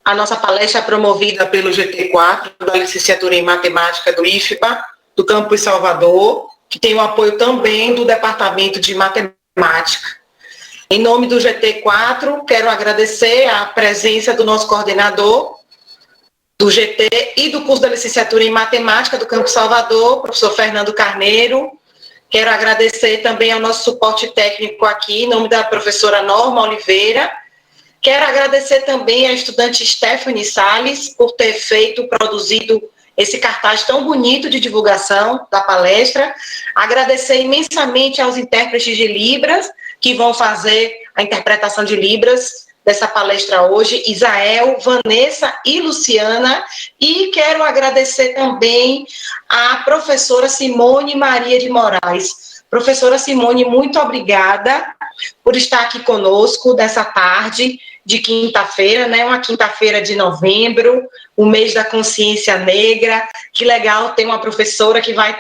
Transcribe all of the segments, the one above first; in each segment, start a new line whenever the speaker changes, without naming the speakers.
A nossa palestra é promovida pelo GT4, da Licenciatura em Matemática do IFBA, do Campus Salvador, que tem o apoio também do Departamento de Matemática. Em nome do GT4, quero agradecer a presença do nosso coordenador do GT e do curso da Licenciatura em Matemática do Campus Salvador, professor Fernando Carneiro. Quero agradecer também ao nosso suporte técnico aqui, em nome da professora Norma Oliveira. Quero agradecer também à estudante Stephanie Salles por ter produzido esse cartaz tão bonito de divulgação da palestra. Agradecer imensamente aos intérpretes de Libras, que vão fazer a interpretação de Libras dessa palestra hoje, Isael, Vanessa e Luciana. E quero agradecer também à professora Simone Maria de Moraes. Professora Simone, muito obrigada por estar aqui conosco nessa tarde de quinta-feira, né? Uma quinta-feira de novembro, o mês da consciência negra. Que legal ter uma professora que vai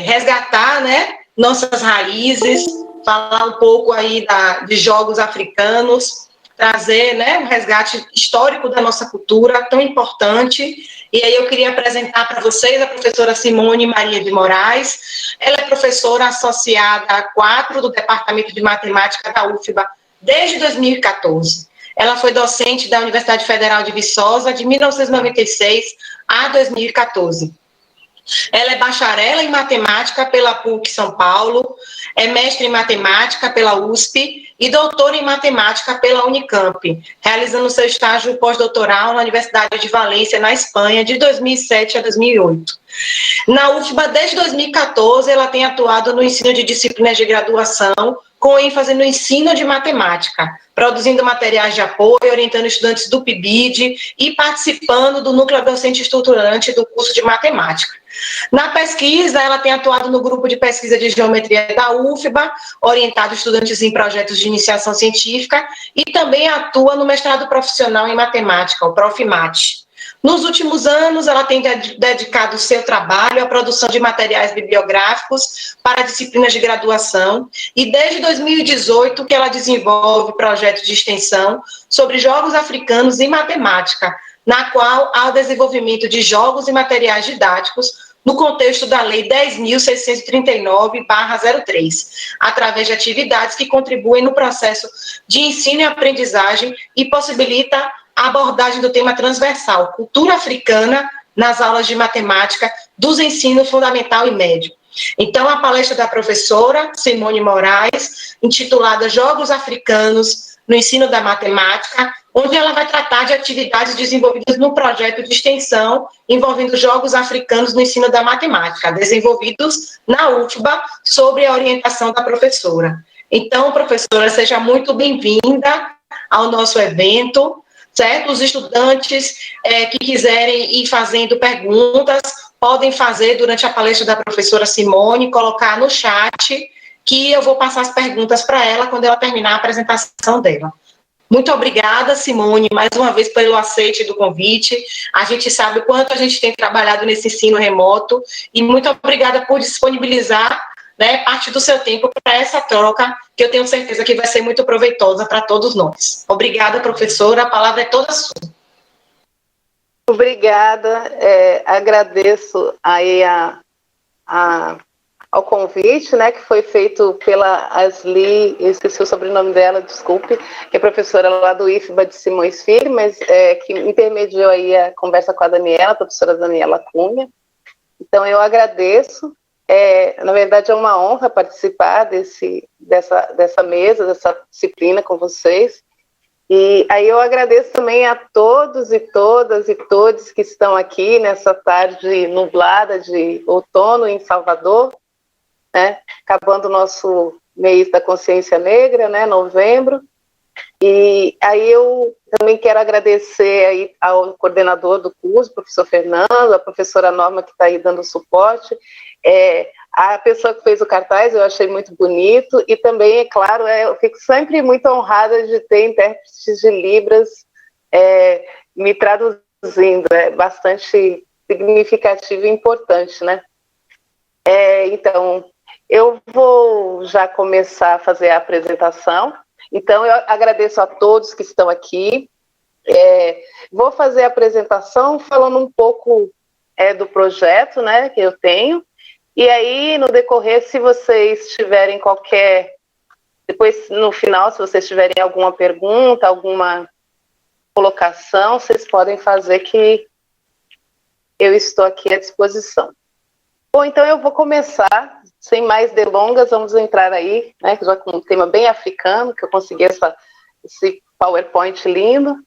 resgatar, né, nossas raízes, falar um pouco aí de jogos africanos, trazer, né, um resgate histórico da nossa cultura tão importante. E aí eu queria apresentar para vocês a professora Simone Maria de Moraes. Ela é professora associada 4 do Departamento de Matemática da UFBA desde 2014. Ela foi docente da Universidade Federal de Viçosa de 1996 a 2014. Ela é bacharela em matemática pela PUC São Paulo, é mestre em matemática pela USP e doutora em matemática pela Unicamp, realizando seu estágio pós-doutoral na Universidade de Valência, na Espanha, de 2007 a 2008. Na UFBA, desde 2014, ela tem atuado no ensino de disciplinas de graduação, com ênfase no ensino de matemática, produzindo materiais de apoio, orientando estudantes do PIBID e participando do núcleo docente estruturante do curso de matemática. Na pesquisa, ela tem atuado no grupo de pesquisa de geometria da UFBA, orientado estudantes em projetos de iniciação científica, e também atua no mestrado profissional em matemática, o Profimate. Nos últimos anos, ela tem dedicado o seu trabalho à produção de materiais bibliográficos para disciplinas de graduação, e desde 2018 que ela desenvolve projetos de extensão sobre jogos africanos em matemática, na qual há o desenvolvimento de jogos e materiais didáticos no contexto da Lei 10.639/03, através de atividades que contribuem no processo de ensino e aprendizagem e possibilita a abordagem do tema transversal, cultura africana, nas aulas de matemática dos ensinos fundamental e médio. Então, a palestra da professora Simone Moraes, intitulada Jogos Africanos no Ensino da Matemática, onde ela vai tratar de atividades desenvolvidas no projeto de extensão envolvendo jogos africanos no ensino da matemática, desenvolvidos na UFBA, sob a orientação da professora. Então, professora, seja muito bem-vinda ao nosso evento, certo? Os estudantes que quiserem ir fazendo perguntas, podem fazer durante a palestra da professora Simone, colocar no chat, que eu vou passar as perguntas para ela quando ela terminar a apresentação dela. Muito obrigada, Simone, mais uma vez pelo aceite do convite. A gente sabe o quanto a gente tem trabalhado nesse ensino remoto e muito obrigada por disponibilizar, né, parte do seu tempo para essa troca, que eu tenho certeza que vai ser muito proveitosa para todos nós. Obrigada, professora, a palavra é toda sua.
Obrigada, agradeço aí ao convite, né, que foi feito pela Asli, eu esqueci o sobrenome dela, desculpe, que é professora lá do IFBA de Simões Filho, mas que intermediou aí a conversa com a Daniela, a professora Daniela Cunha. Então, eu agradeço. Na verdade, é uma honra participar dessa mesa, dessa disciplina com vocês. E aí eu agradeço também a todos e todas e todos que estão aqui nessa tarde nublada de outono em Salvador, né, acabando o nosso mês da consciência negra, né, novembro. E aí eu também quero agradecer aí ao coordenador do curso, professor Fernando, a professora Norma, que está aí dando suporte, a pessoa que fez o cartaz, eu achei muito bonito, e também, é claro, eu fico sempre muito honrada de ter intérpretes de Libras me traduzindo, é bastante significativo e importante, né? Então, eu vou já começar a fazer a apresentação. Então, eu agradeço a todos que estão aqui. Vou fazer a apresentação falando um pouco do projeto, né, que eu tenho. E aí, no decorrer, se vocês tiverem qualquer... Depois, no final, se vocês tiverem alguma pergunta, alguma colocação, vocês podem fazer, que eu estou aqui à disposição. Bom, então eu vou começar, sem mais delongas, vamos entrar aí, né, já com um tema bem africano, que eu consegui esse PowerPoint lindo.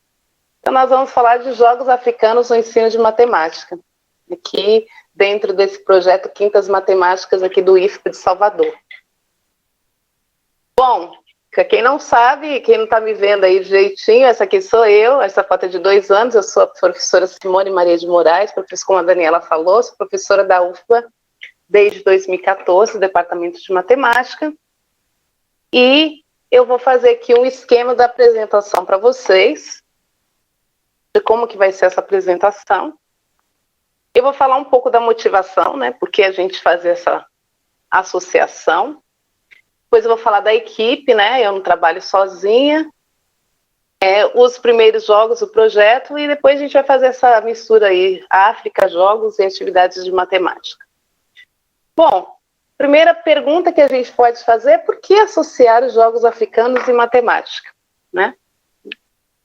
Então nós vamos falar de jogos africanos no ensino de matemática, aqui dentro desse projeto Quintas Matemáticas aqui do IFPA de Salvador. Bom, quem não sabe, quem não está me vendo aí direitinho, essa aqui sou eu, essa foto é de 2 anos, eu sou a professora Simone Maria de Moraes, como a Daniela falou, sou professora da UFPA desde 2014, Departamento de Matemática, e eu vou fazer aqui um esquema da apresentação para vocês, de como que vai ser essa apresentação. Eu vou falar um pouco da motivação, né, porque a gente faz essa associação. Depois eu vou falar da equipe, né, eu não trabalho sozinha. Os primeiros jogos do projeto, e depois a gente vai fazer essa mistura aí, África, jogos e atividades de matemática. Bom, primeira pergunta que a gente pode fazer é por que associar os jogos africanos e matemática, né?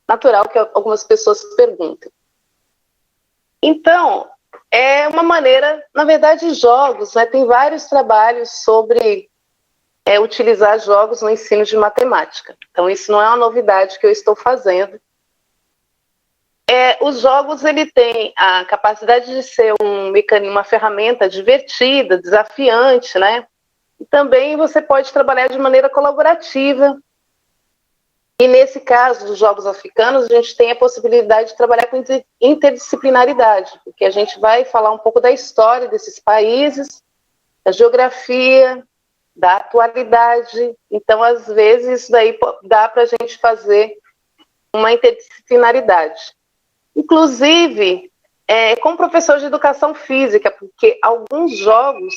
Natural que algumas pessoas se perguntem. Então, é uma maneira, na verdade, jogos, né? Tem vários trabalhos sobre utilizar jogos no ensino de matemática. Então, isso não é uma novidade que eu estou fazendo. Os jogos, ele tem a capacidade de ser uma ferramenta divertida, desafiante, né? E também você pode trabalhar de maneira colaborativa. E nesse caso dos jogos africanos, a gente tem a possibilidade de trabalhar com interdisciplinaridade, porque a gente vai falar um pouco da história desses países, da geografia, da atualidade. Então, às vezes, isso daí dá para a gente fazer uma interdisciplinaridade. Inclusive, com professor de educação física, porque alguns jogos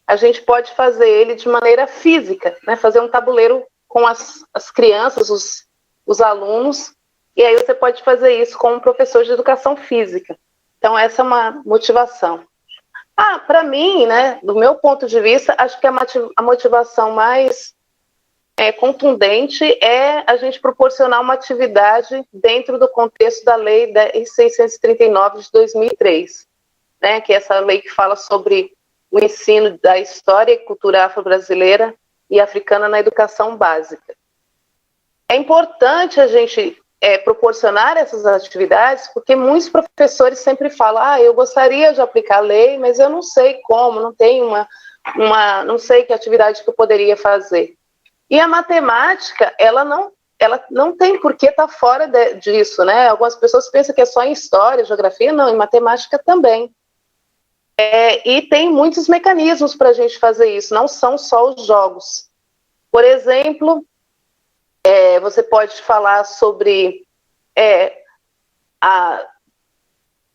a gente pode fazer ele de maneira física, né? Fazer um tabuleiro com as crianças, os alunos, e aí você pode fazer isso com um professor de educação física. Então, essa é uma motivação. Para mim, né, do meu ponto de vista, acho que a motivação mais contundente é a gente proporcionar uma atividade dentro do contexto da Lei 10.639 de 2003, né, que é essa lei que fala sobre o ensino da história e cultura afro-brasileira e africana na educação básica. É importante a gente proporcionar essas atividades, porque muitos professores sempre falam, eu gostaria de aplicar a lei, mas eu não sei como, não tenho não sei que atividade que eu poderia fazer. E a matemática, ela não tem por que estar fora disso, né? Algumas pessoas pensam que é só em história, geografia, não, em matemática também. E tem muitos mecanismos para a gente fazer isso, não são só os jogos. Por exemplo, você pode falar sobre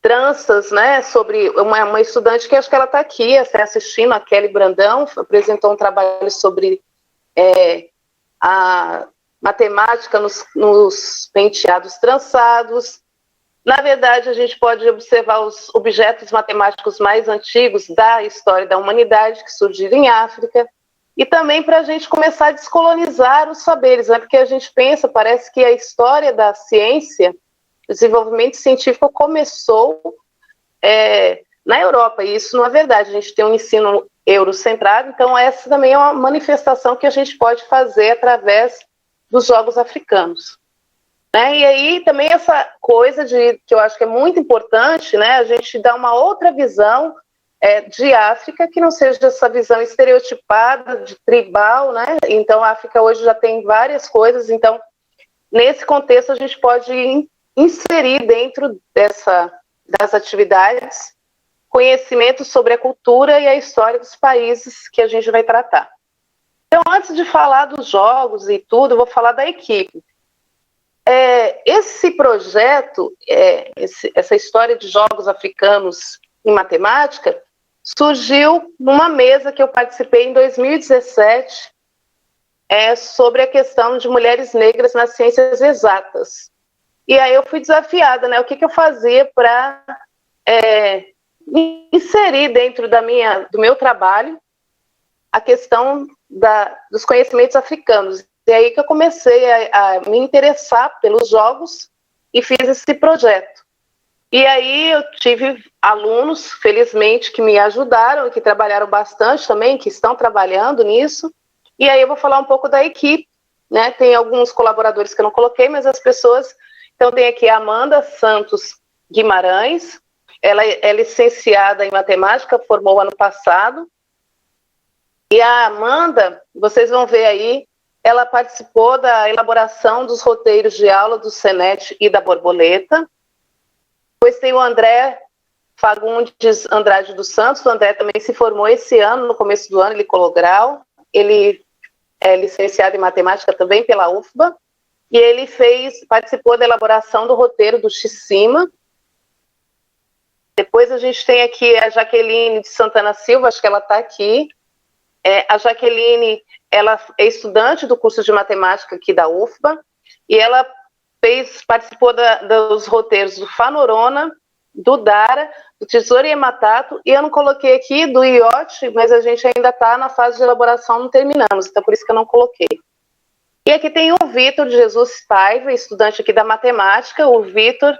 tranças, né, sobre uma estudante que acho que ela está aqui assistindo, a Kelly Brandão, apresentou um trabalho sobre a matemática nos penteados trançados. Na verdade, a gente pode observar os objetos matemáticos mais antigos da história da humanidade, que surgiram em África, e também para a gente começar a descolonizar os saberes, né? Porque a gente pensa, parece que a história da ciência, o desenvolvimento científico começou na Europa, e isso não é verdade. A gente tem um ensino eurocentrado, então essa também é uma manifestação que a gente pode fazer através dos jogos africanos. Né? E aí também essa coisa que eu acho que é muito importante, né? A gente dá uma outra visão de África, que não seja essa visão estereotipada, de tribal, né? Então a África hoje já tem várias coisas, então nesse contexto a gente pode inserir dentro das atividades conhecimento sobre a cultura e a história dos países que a gente vai tratar. Então, antes de falar dos jogos e tudo, eu vou falar da equipe. Esse projeto, essa história de jogos africanos em matemática, surgiu numa mesa que eu participei em 2017, sobre a questão de mulheres negras nas ciências exatas. E aí eu fui desafiada, né? O que eu fazia para inserir dentro do meu trabalho a questão dos conhecimentos africanos. E aí que eu comecei a me interessar pelos jogos e fiz esse projeto. E aí eu tive alunos, felizmente, que me ajudaram e que trabalharam bastante também, que estão trabalhando nisso. E aí eu vou falar um pouco da equipe, né? Tem alguns colaboradores que eu não coloquei, mas as pessoas... Então tem aqui a Amanda Santos Guimarães, ela é licenciada em matemática, formou ano passado. E a Amanda, vocês vão ver aí, ela participou da elaboração dos roteiros de aula do Senet e da Borboleta. Depois tem o André Fagundes Andrade dos Santos. O André também se formou esse ano, no começo do ano, ele colou grau. Ele é licenciado em matemática também pela UFBA. E ele participou da elaboração do roteiro do Xicima. Depois a gente tem aqui a Jaqueline de Santana Silva, acho que ela está aqui. A Jaqueline, ela é estudante do curso de matemática aqui da UFBA, e ela participou dos roteiros do Fanorona, do Dara, do Tesouro e Matato, e eu não coloquei aqui do IOT, mas a gente ainda está na fase de elaboração, não terminamos, então por isso que eu não coloquei. E aqui tem o Vitor de Jesus Paiva, estudante aqui da matemática. O Vitor,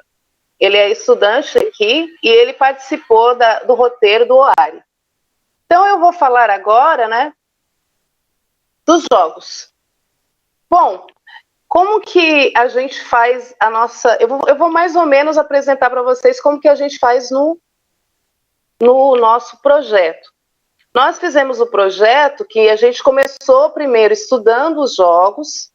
ele é estudante aqui, e ele participou do roteiro do OARI. Então eu vou falar agora, né, dos jogos. Bom, como que a gente faz a nossa... Eu vou mais ou menos apresentar para vocês como que a gente faz no nosso projeto. Nós fizemos o projeto que a gente começou primeiro estudando os jogos,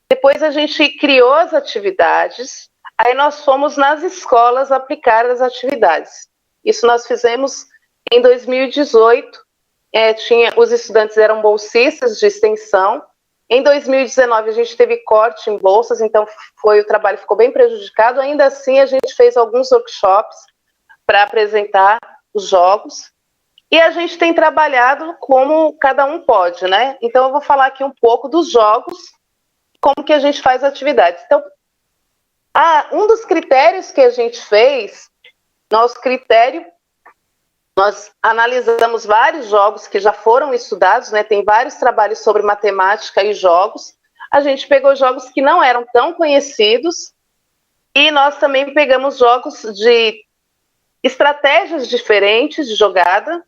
depois a gente criou as atividades, aí nós fomos nas escolas aplicar as atividades. Isso nós fizemos em 2018, os estudantes eram bolsistas de extensão. Em 2019 a gente teve corte em bolsas, então o trabalho ficou bem prejudicado. Ainda assim a gente fez alguns workshops para apresentar os jogos. E a gente tem trabalhado como cada um pode, né? Então eu vou falar aqui um pouco dos jogos, como que a gente faz atividades. Então, um dos critérios que a gente fez, nosso critério, nós analisamos vários jogos que já foram estudados, né? Tem vários trabalhos sobre matemática e jogos. A gente pegou jogos que não eram tão conhecidos e nós também pegamos jogos de estratégias diferentes de jogada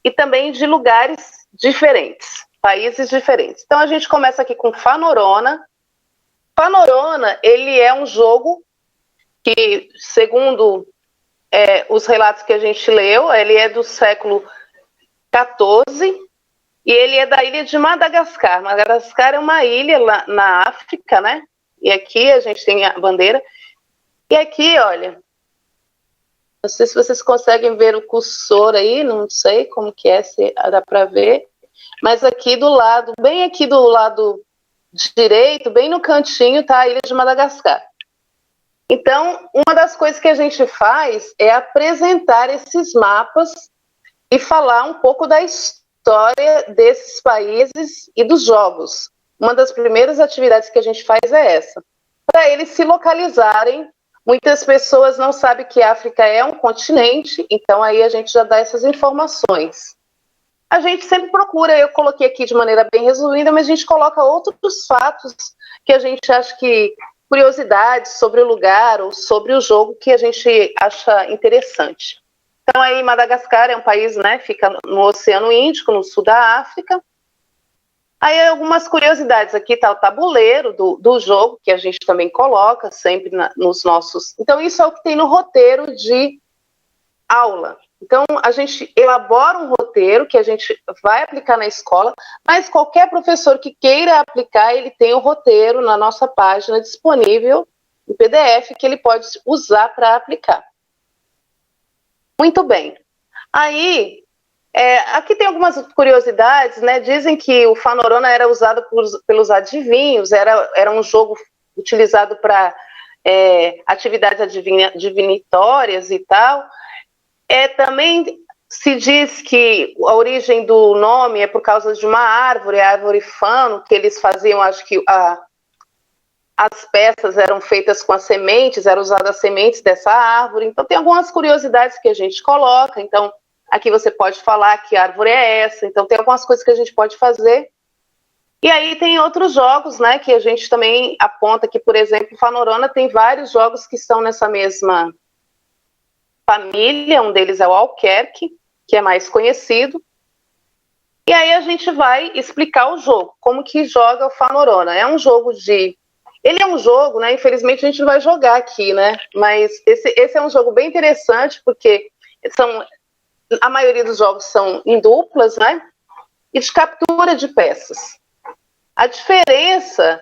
e também de lugares diferentes, países diferentes. Então a gente começa aqui com Fanorona. Fanorona, ele é um jogo que, segundo os relatos que a gente leu, ele é do século XIV e ele é da ilha de Madagascar. Madagascar é uma ilha lá na África, né? E aqui a gente tem a bandeira. E aqui, olha, não sei se vocês conseguem ver o cursor aí, não sei como que é, se dá para ver. Mas aqui do lado, bem aqui do lado direito, bem no cantinho, está a ilha de Madagascar. Então, uma das coisas que a gente faz é apresentar esses mapas e falar um pouco da história desses países e dos jogos. Uma das primeiras atividades que a gente faz é essa, para eles se localizarem. Muitas pessoas não sabem que a África é um continente, então aí a gente já dá essas informações. A gente sempre procura, eu coloquei aqui de maneira bem resumida, mas a gente coloca outros fatos que a gente acha que, curiosidades sobre o lugar ou sobre o jogo que a gente acha interessante. Então aí Madagascar é um país, né, fica no Oceano Índico, no sul da África. Aí algumas curiosidades, aqui está o tabuleiro do jogo, que a gente também coloca sempre nos nossos... Então isso é o que tem no roteiro de aula. Então a gente elabora um roteiro que a gente vai aplicar na escola, mas qualquer professor que queira aplicar, ele tem o roteiro na nossa página disponível em PDF que ele pode usar para aplicar. Muito bem. Aí... aqui tem algumas curiosidades, né? Dizem que o Fanorona era usado pelos adivinhos, era um jogo utilizado para atividades divinatórias e tal. Também se diz que a origem do nome é por causa de uma árvore, a árvore fano, que eles faziam, acho que as peças eram feitas com as sementes, eram usadas as sementes dessa árvore. Então, tem algumas curiosidades que a gente coloca. Então, aqui você pode falar que árvore é essa. Então, tem algumas coisas que a gente pode fazer. E aí tem outros jogos, né, que a gente também aponta que, por exemplo, o Fanorona tem vários jogos que estão nessa mesma família. Um deles é o Alquerque, que é mais conhecido. E aí a gente vai explicar o jogo, como que joga o Fanorona. É um jogo de... Ele é um jogo, né? Infelizmente a gente não vai jogar aqui, né? Mas esse é um jogo bem interessante, porque a maioria dos jogos são em duplas, né? E de captura de peças. A diferença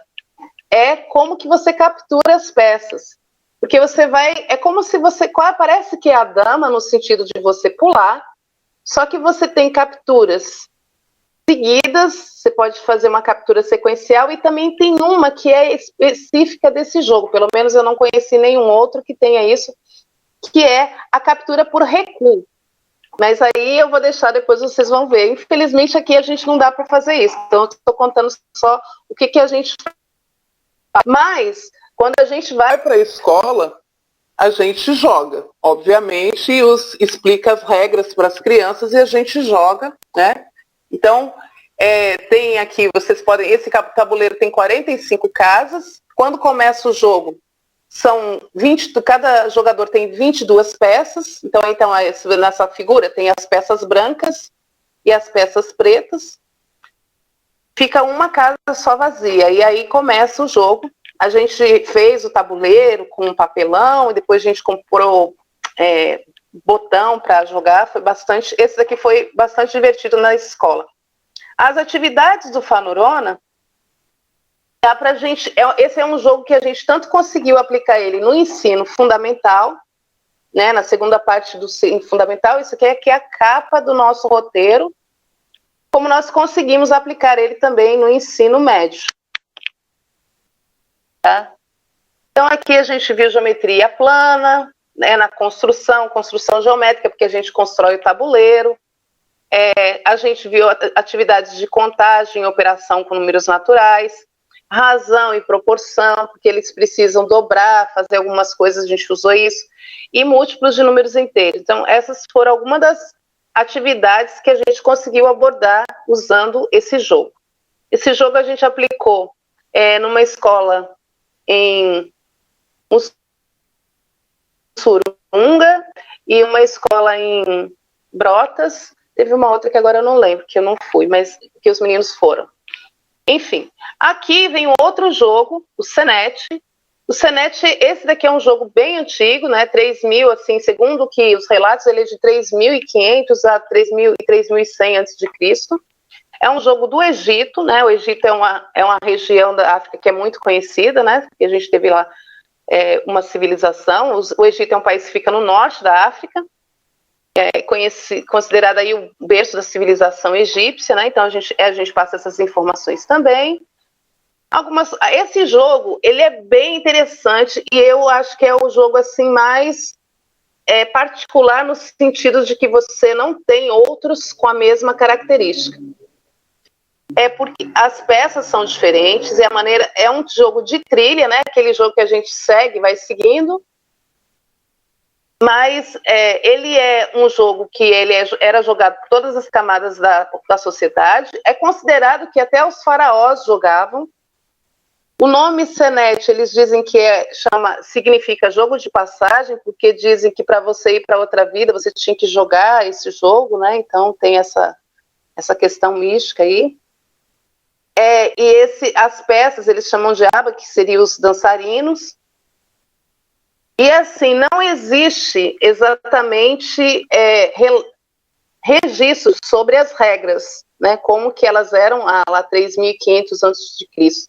é como que você captura as peças. Porque você vai... É como se você... Parece que é a dama, no sentido de você pular, só que você tem capturas seguidas, você pode fazer uma captura sequencial, e também tem uma que é específica desse jogo, pelo menos eu não conheci nenhum outro que tenha isso, que é a captura por recuo. Mas aí eu vou deixar, depois vocês vão ver. Infelizmente aqui a gente não dá para fazer isso, então eu estou contando só o que a gente faz. Mas, quando a gente vai para a escola, a gente joga. Obviamente, explica as regras para as crianças e a gente joga, né? Então, tem aqui, vocês podem... Esse tabuleiro tem 45 casas. Quando começa o jogo, são 20... Cada jogador tem 22 peças. Então, nessa figura tem as peças brancas e as peças pretas. Fica uma casa só vazia. E aí começa o jogo. A gente fez o tabuleiro com um papelão, e depois a gente comprou botão para jogar. Foi bastante... Esse daqui foi bastante divertido na escola. As atividades do Fanorona, dá pra gente... Esse é um jogo que a gente tanto conseguiu aplicar ele no ensino fundamental, né, na segunda parte do ensino fundamental. Isso aqui é a capa do nosso roteiro, como nós conseguimos aplicar ele também no ensino médio. Tá? Então, aqui a gente viu geometria plana, né, na construção geométrica, porque a gente constrói o tabuleiro. A gente viu atividades de contagem, operação com números naturais, razão e proporção, porque eles precisam dobrar, fazer algumas coisas, a gente usou isso, e múltiplos de números inteiros. Então, essas foram algumas das atividades que a gente conseguiu abordar usando esse jogo. Esse jogo a gente aplicou numa escola em Surunga e uma escola em Brotas. Teve uma outra que agora eu não lembro, que eu não fui, mas que os meninos foram. Enfim, aqui vem outro jogo, o Senete. O Senete, esse daqui é um jogo bem antigo, né? 3.000, assim, segundo que os relatos, ele é de 3.500 a 3.100 a.C. É um jogo do Egito, né? O Egito é uma região da África que é muito conhecida, né? Porque a gente teve lá uma civilização. O Egito é um país que fica no norte da África. Considerado aí o berço da civilização egípcia, né? Então a gente passa essas informações também. Esse jogo, ele é bem interessante, e eu acho que é o jogo assim mais particular, no sentido de que você não tem outros com a mesma característica. Porque as peças são diferentes, e a maneira é um jogo de trilha, né? Aquele jogo que a gente segue, vai seguindo. Mas ele é um jogo que era jogado por todas as camadas da sociedade. É considerado que até os faraós jogavam. O nome Senete, eles dizem que significa jogo de passagem, porque dizem que para você ir para outra vida, você tinha que jogar esse jogo, né? Então tem essa questão mística aí. As peças, eles chamam de aba, que seriam os dançarinos. E assim, não existe exatamente registros sobre as regras, né, como que elas eram lá 3.500 a.C.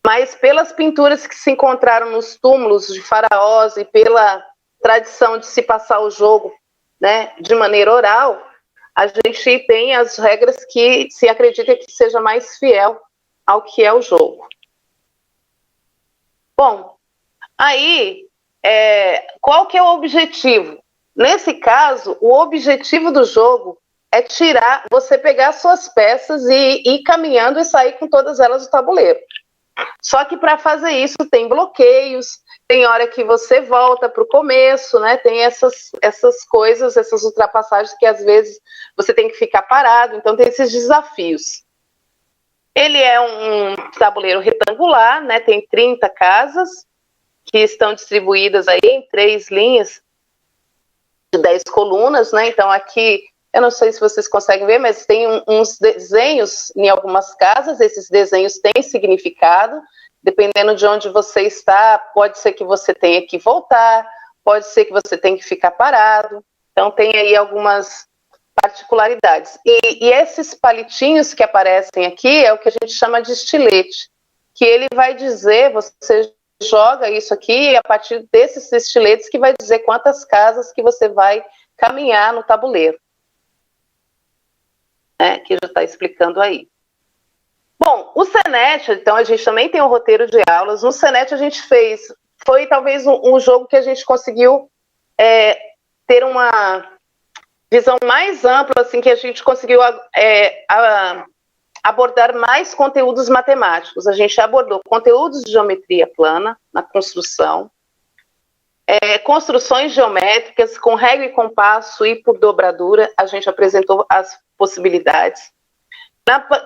Mas pelas pinturas que se encontraram nos túmulos de faraós e pela tradição de se passar o jogo, né, de maneira oral, a gente tem as regras que se acredita que seja mais fiel ao que é o jogo. Bom, aí... qual que é o objetivo? Nesse caso, o objetivo do jogo é você pegar suas peças e ir caminhando e sair com todas elas do tabuleiro. Só que para fazer isso tem bloqueios, tem hora que você volta para o começo, né? Tem essas coisas, essas ultrapassagens que às vezes você tem que ficar parado, então tem esses desafios. Ele é um tabuleiro retangular, né? Tem 30 casas que estão distribuídas aí em 3 linhas de 10 colunas, né? Então aqui, eu não sei se vocês conseguem ver, mas tem uns desenhos em algumas casas, esses desenhos têm significado, dependendo de onde você está, pode ser que você tenha que voltar, pode ser que você tenha que ficar parado, então tem aí algumas particularidades. E esses palitinhos que aparecem aqui é o que a gente chama de estilete, que ele vai dizer, você joga isso aqui, e a partir desses estiletes que vai dizer quantas casas que você vai caminhar no tabuleiro. Que já está explicando aí. Bom, o Senet, então a gente também tem um roteiro de aulas. No Senet a gente foi talvez um jogo que a gente conseguiu ter uma visão mais ampla, assim, que a gente conseguiu abordar mais conteúdos matemáticos. A gente abordou conteúdos de geometria plana na construção, construções geométricas com régua e compasso e por dobradura, a gente apresentou as possibilidades.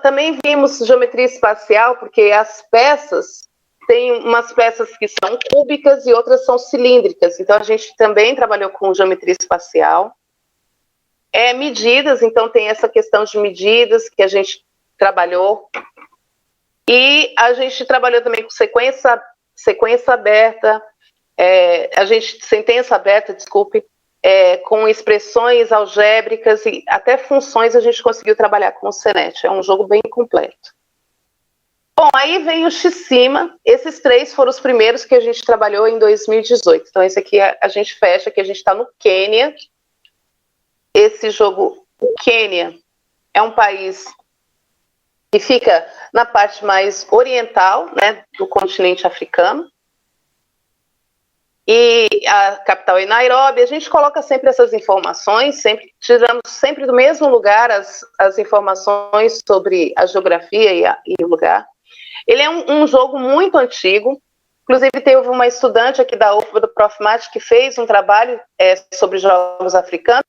Também vimos geometria espacial, porque as peças, tem umas peças que são cúbicas e outras são cilíndricas, então a gente também trabalhou com geometria espacial. Medidas, então tem essa questão de medidas que a gente trabalhou, e a gente trabalhou também com sequência aberta, sentença aberta, desculpe, com expressões algébricas e até funções a gente conseguiu trabalhar com o Senet. É um jogo bem completo. Bom, aí vem o X-Cima. Esses 3 foram os primeiros que a gente trabalhou em 2018. Então esse aqui a gente fecha, que a gente está no Quênia. Esse jogo, o Quênia, é um país que fica na parte mais oriental, né, do continente africano. E a capital é Nairobi. A gente coloca sempre essas informações, tiramos sempre do mesmo lugar as informações sobre a geografia e o lugar. Ele é um jogo muito antigo. Inclusive, teve uma estudante aqui da UFBA, do Prof. Mate, que fez um trabalho sobre jogos africanos.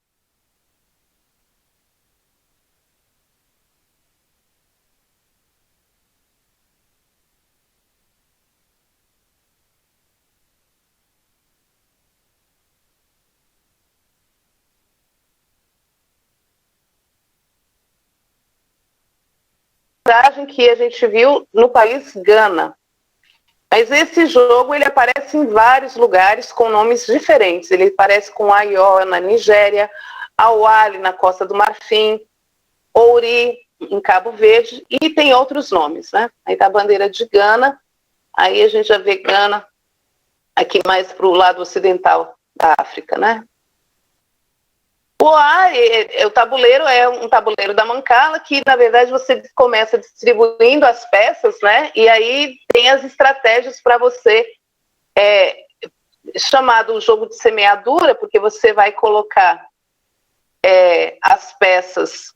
Que a gente viu no país Gana. Mas esse jogo ele aparece em vários lugares com nomes diferentes. Ele aparece com Ayo na Nigéria, Awali na Costa do Marfim, Ouri em Cabo Verde, e tem outros nomes, né? Aí tá a bandeira de Gana, aí a gente já vê Gana aqui mais para o lado ocidental da África, né? O tabuleiro é um tabuleiro da Mancala, que na verdade você começa distribuindo as peças, né? E aí tem as estratégias para você, chamado o jogo de semeadura, porque você vai colocar as peças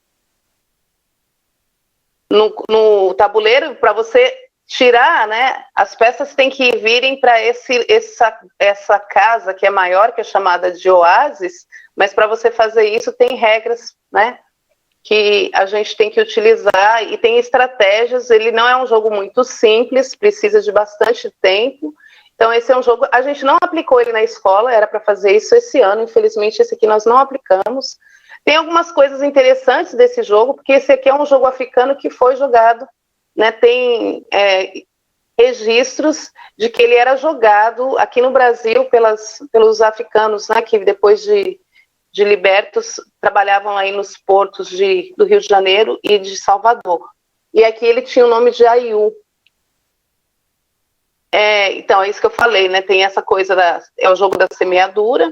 no tabuleiro para você tirar, né? As peças têm que virem para essa casa que é maior, que é chamada de oásis, mas para você fazer isso tem regras, né? Que a gente tem que utilizar e tem estratégias. Ele não é um jogo muito simples, precisa de bastante tempo. Então esse é um jogo, a gente não aplicou ele na escola, era para fazer isso esse ano, infelizmente esse aqui nós não aplicamos. Tem algumas coisas interessantes desse jogo, porque esse aqui é um jogo africano que foi jogado, né, tem registros de que ele era jogado aqui no Brasil pelos africanos, né, que depois de libertos trabalhavam aí nos portos do Rio de Janeiro e de Salvador. E aqui ele tinha o nome de Ayu. Então é isso que eu falei, né, tem essa coisa, é o jogo da semeadura.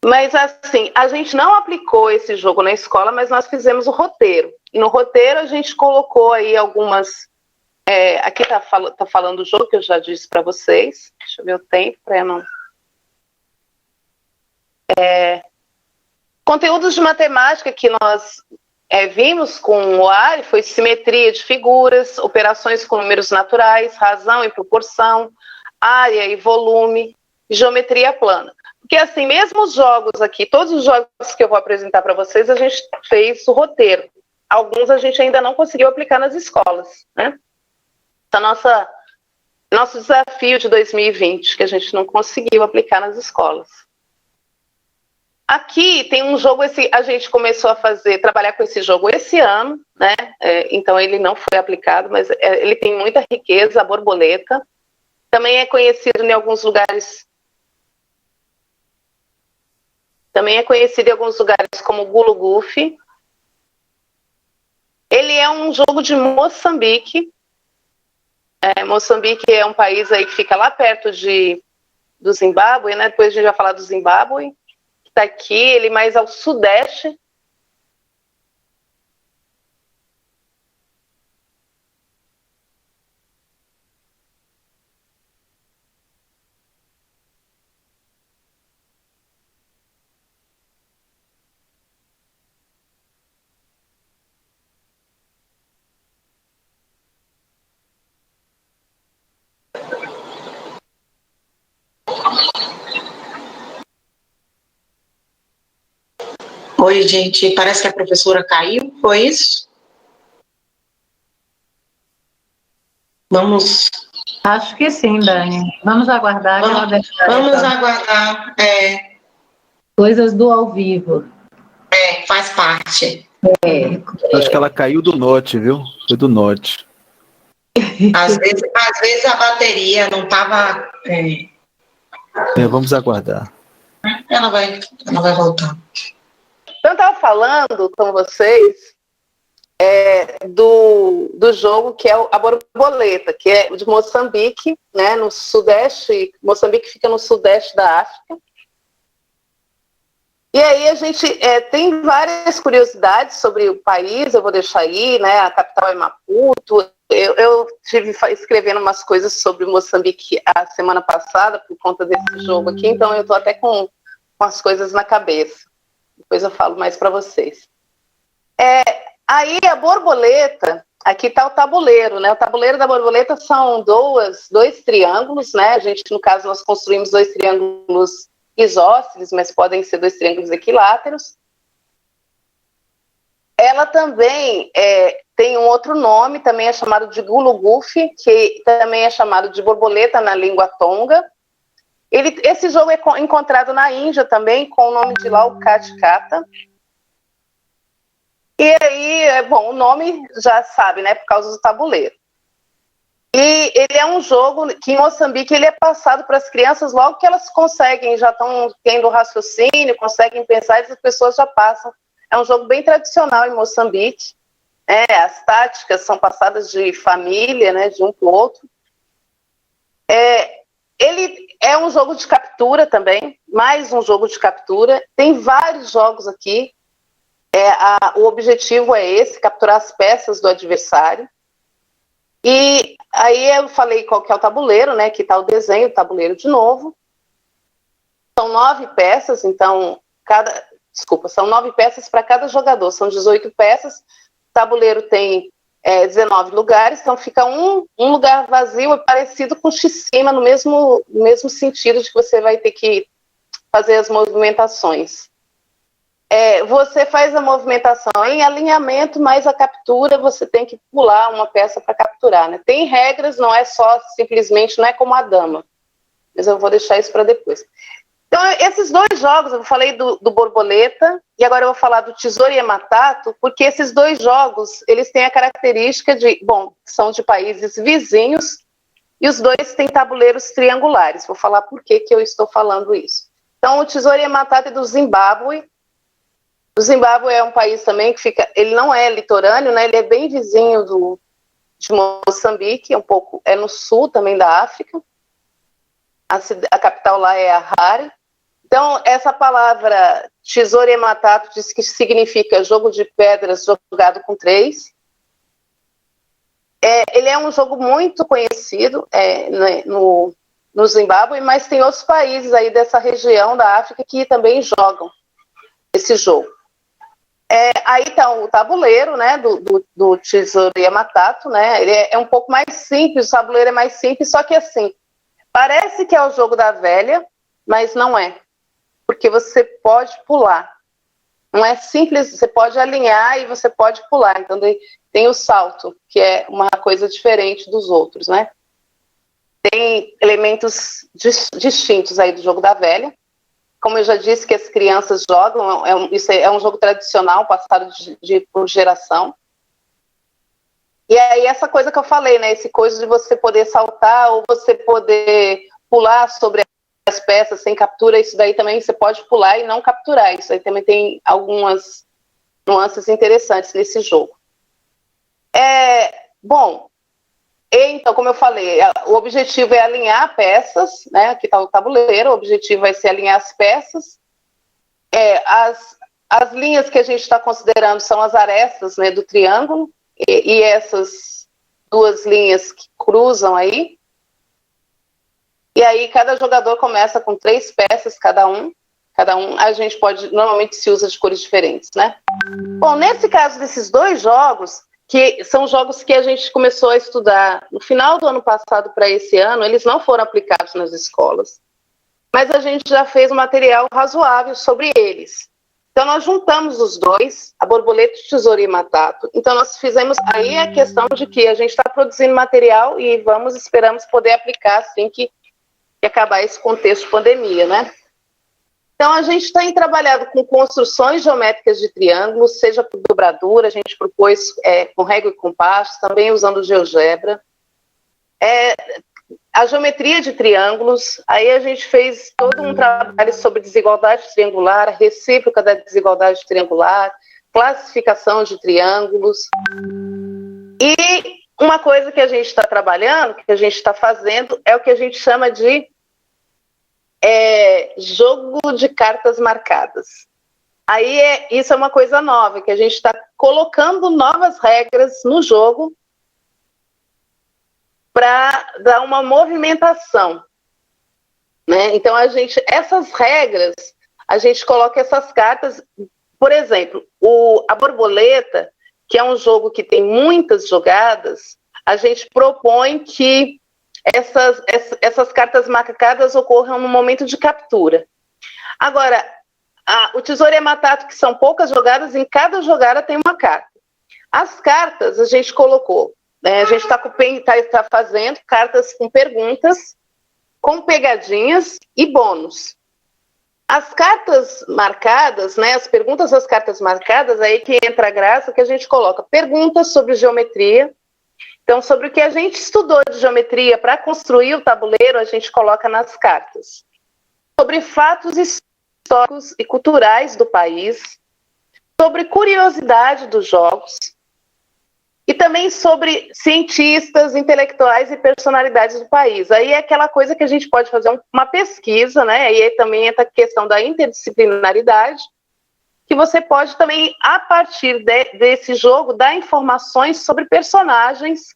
Mas, assim, a gente não aplicou esse jogo na escola, mas nós fizemos o roteiro. E no roteiro a gente colocou aí algumas... aqui tá falando o jogo que eu já disse para vocês. Deixa eu ver o tempo para não... conteúdos de matemática que nós vimos com o ARI foi simetria de figuras, operações com números naturais, razão e proporção, área e volume, geometria plana. Porque assim, mesmo os jogos aqui, todos os jogos que eu vou apresentar para vocês, a gente fez o roteiro. Alguns a gente ainda não conseguiu aplicar nas escolas, né? Então, nosso desafio de 2020, que a gente não conseguiu aplicar nas escolas. Aqui tem um jogo, a gente começou a trabalhar com esse jogo esse ano, né? Então ele não foi aplicado, mas ele tem muita riqueza, a borboleta. Também é conhecido em alguns lugares. Também é conhecido em alguns lugares como Gulu Gufi. Ele é um jogo de Moçambique. Moçambique é um país aí que fica lá perto do Zimbábue, né? Depois a gente vai falar do Zimbábue. Está aqui, ele mais ao sudeste.
Oi, gente, parece que a professora caiu, foi isso? Vamos...
Acho que sim, Dani. Vamos aguardar.
Vamos aguardar.
Coisas do ao vivo.
Faz parte.
Acho que ela caiu do note, viu? Foi do note.
Às vezes a bateria não estava...
Vamos aguardar.
Ela vai voltar.
Então, eu estava falando com vocês do jogo que é a borboleta, que é de Moçambique, né, no sudeste. Moçambique fica no sudeste da África. E aí a gente tem várias curiosidades sobre o país, eu vou deixar aí, né, a capital é Maputo. Eu estive escrevendo umas coisas sobre Moçambique a semana passada, por conta desse jogo aqui, então eu estou até com as coisas na cabeça. Depois eu falo mais para vocês. Aí a borboleta, aqui está o tabuleiro, né? O tabuleiro da borboleta são dois triângulos, né? No caso, nós construímos 2 triângulos isósceles, mas podem ser 2 triângulos equiláteros. Ela também tem um outro nome, também é chamado de Gulu Gufi, que também é chamado de borboleta na língua tonga. Esse jogo é encontrado na Índia também, com o nome de Laukatkata. E aí, o nome já sabe, né, por causa do tabuleiro. E ele é um jogo que em Moçambique ele é passado para as crianças logo que elas conseguem, já estão tendo raciocínio, conseguem pensar, e as pessoas já passam. É um jogo bem tradicional em Moçambique. As táticas são passadas de família, né, de um para o outro. Ele é um jogo de captura também, mais um jogo de captura. Tem vários jogos aqui. O objetivo é esse, capturar as peças do adversário. E aí eu falei qual que é o tabuleiro, né? Aqui está o desenho, o tabuleiro de novo. São 9 peças, então, são 9 peças para cada jogador, são 18 peças. O tabuleiro tem 19 lugares, então fica um lugar vazio, parecido com X-cima, no mesmo sentido de que você vai ter que fazer as movimentações. Você faz a movimentação em alinhamento, mas a captura você tem que pular uma peça para capturar, né? Tem regras, não é só simplesmente, não é como a dama, mas eu vou deixar isso para depois. Então, esses 2 jogos, eu falei do borboleta, e agora eu vou falar do tesouro e matato, porque esses 2 jogos, eles têm a característica são de países vizinhos, e os 2 têm tabuleiros triangulares. Vou falar por que eu estou falando isso. Então, o tesouro e matato é do Zimbábue. O Zimbábue é um país também que ele não é litorâneo, né? Ele é bem vizinho de Moçambique, é no sul também da África. A capital lá é Harare. Então, essa palavra tesouro e matato diz que significa jogo de pedras jogado com 3. Ele é um jogo muito conhecido no Zimbábue, mas tem outros países aí dessa região da África que também jogam esse jogo. Aí tá o tabuleiro, né, do Tesouro Yamatato, né, ele é um pouco mais simples, o tabuleiro é mais simples, só que assim, parece que é o jogo da velha, mas não é, porque você pode pular, não é simples, você pode alinhar e você pode pular, então tem o salto, que é uma coisa diferente dos outros, né. Tem elementos distintos aí do jogo da velha. Como eu já disse que as crianças jogam, isso é um jogo tradicional, passado por geração. E aí essa coisa que eu falei, né, esse coisa de você poder saltar ou você poder pular sobre as peças sem captura, isso daí também você pode pular e não capturar. Isso aí também tem algumas nuances interessantes nesse jogo. Bom, então, como eu falei, o objetivo é alinhar peças, né? Aqui está o tabuleiro, o objetivo vai ser alinhar as peças. As linhas que a gente está considerando são as arestas, né, do triângulo, e essas duas linhas que cruzam aí. E aí cada jogador começa com 3 peças cada um a gente normalmente se usa de cores diferentes, né? Bom, nesse caso desses 2 jogos, que são jogos que a gente começou a estudar no final do ano passado para esse ano, eles não foram aplicados nas escolas, mas a gente já fez um material razoável sobre eles. Então nós juntamos os 2, a Borboleta, o Tesouro Yamatato. Então nós fizemos aí a questão de que a gente está produzindo material e esperamos poder aplicar assim que acabar esse contexto de pandemia, né? Então, a gente tem trabalhado com construções geométricas de triângulos, seja por dobradura, a gente propôs com régua e compasso, também usando GeoGebra. A geometria de triângulos, aí a gente fez todo um trabalho sobre desigualdade triangular, a recíproca da desigualdade triangular, classificação de triângulos. E uma coisa que a gente está trabalhando, que a gente está fazendo, é o que a gente chama de jogo de cartas marcadas. Aí isso é uma coisa nova, que a gente está colocando novas regras no jogo para dar uma movimentação, né? Então essas regras, a gente coloca essas cartas, por exemplo, a Borboleta, que é um jogo que tem muitas jogadas, a gente propõe que essas cartas marcadas ocorram no momento de captura. Agora, o Tesouro Yamatato, que são poucas jogadas, em cada jogada tem uma carta. As cartas a gente colocou, né, a gente está fazendo cartas com perguntas, com pegadinhas e bônus. As cartas marcadas, né, as perguntas das cartas marcadas, aí que entra a graça, que a gente coloca perguntas sobre geometria. Então, sobre o que a gente estudou de geometria para construir o tabuleiro, a gente coloca nas cartas. Sobre fatos históricos e culturais do país, sobre curiosidade dos jogos, e também sobre cientistas, intelectuais e personalidades do país. Aí é aquela coisa que a gente pode fazer uma pesquisa, né? Aí também entra a questão da interdisciplinaridade, que você pode também, a partir desse jogo, dar informações sobre personagens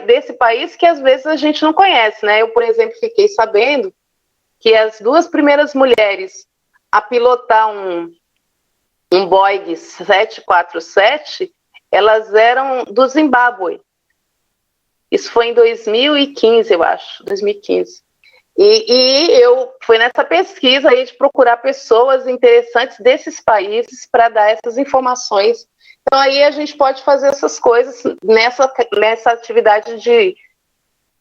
desse país que às vezes a gente não conhece, né? Eu, por exemplo, fiquei sabendo que as 2 primeiras mulheres a pilotar um Boeing 747, elas eram do Zimbábue. Isso foi em 2015, eu acho, 2015. E eu fui nessa pesquisa aí de procurar pessoas interessantes desses países para dar essas informações. Então aí a gente pode fazer essas coisas nessa atividade de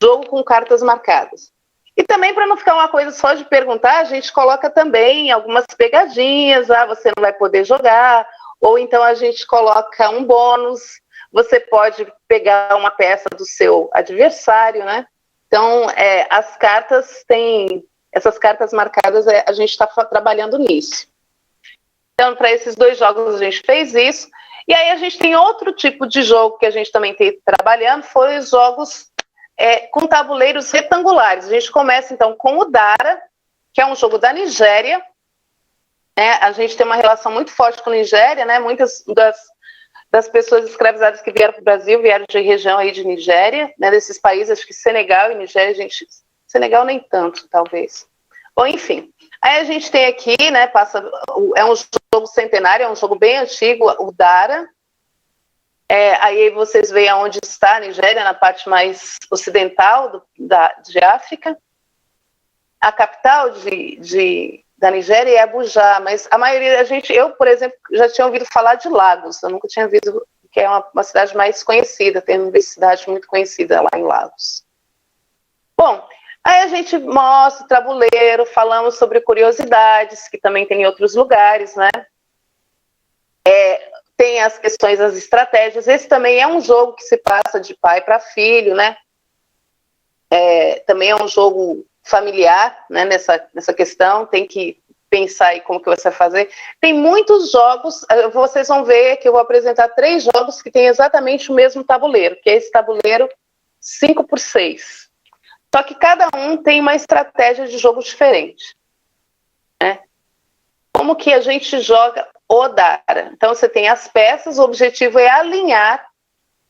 jogo com cartas marcadas. E também, para não ficar uma coisa só de perguntar, a gente coloca também algumas pegadinhas, você não vai poder jogar, ou então a gente coloca um bônus, você pode pegar uma peça do seu adversário, né? Então, as cartas essas cartas marcadas, a gente está trabalhando nisso. Então, para esses 2 jogos a gente fez isso. E aí a gente tem outro tipo de jogo que a gente também tem trabalhando, foi os jogos com tabuleiros retangulares. A gente começa, então, com o Dara, que é um jogo da Nigéria. A gente tem uma relação muito forte com a Nigéria, né? Muitas das pessoas escravizadas que vieram para o Brasil, vieram de região aí de Nigéria, né, desses países, acho que Senegal e Nigéria, Senegal nem tanto, talvez. Bom, enfim, Aí a gente tem aqui, né, é um jogo centenário, é um jogo bem antigo, o Dara. Aí vocês veem onde está a Nigéria, na parte mais ocidental de África. A capital da Nigéria é Abuja, mas a maioria da gente, eu, por exemplo, já tinha ouvido falar de Lagos, eu nunca tinha ouvido, que é uma cidade mais conhecida, tem uma universidade muito conhecida lá em Lagos. Bom, aí a gente mostra o tabuleiro, falamos sobre curiosidades, que também tem em outros lugares, né? Tem as questões, as estratégias. Esse também é um jogo que se passa de pai para filho, né? Também é um jogo familiar, né? Nessa questão, tem que pensar aí como que você vai fazer. Tem muitos jogos, vocês vão ver que eu vou apresentar 3 jogos que têm exatamente o mesmo tabuleiro, que é esse tabuleiro 5x6. Só que cada um tem uma estratégia de jogo diferente, né? Como que a gente joga o Dara? Então, você tem as peças, o objetivo é alinhar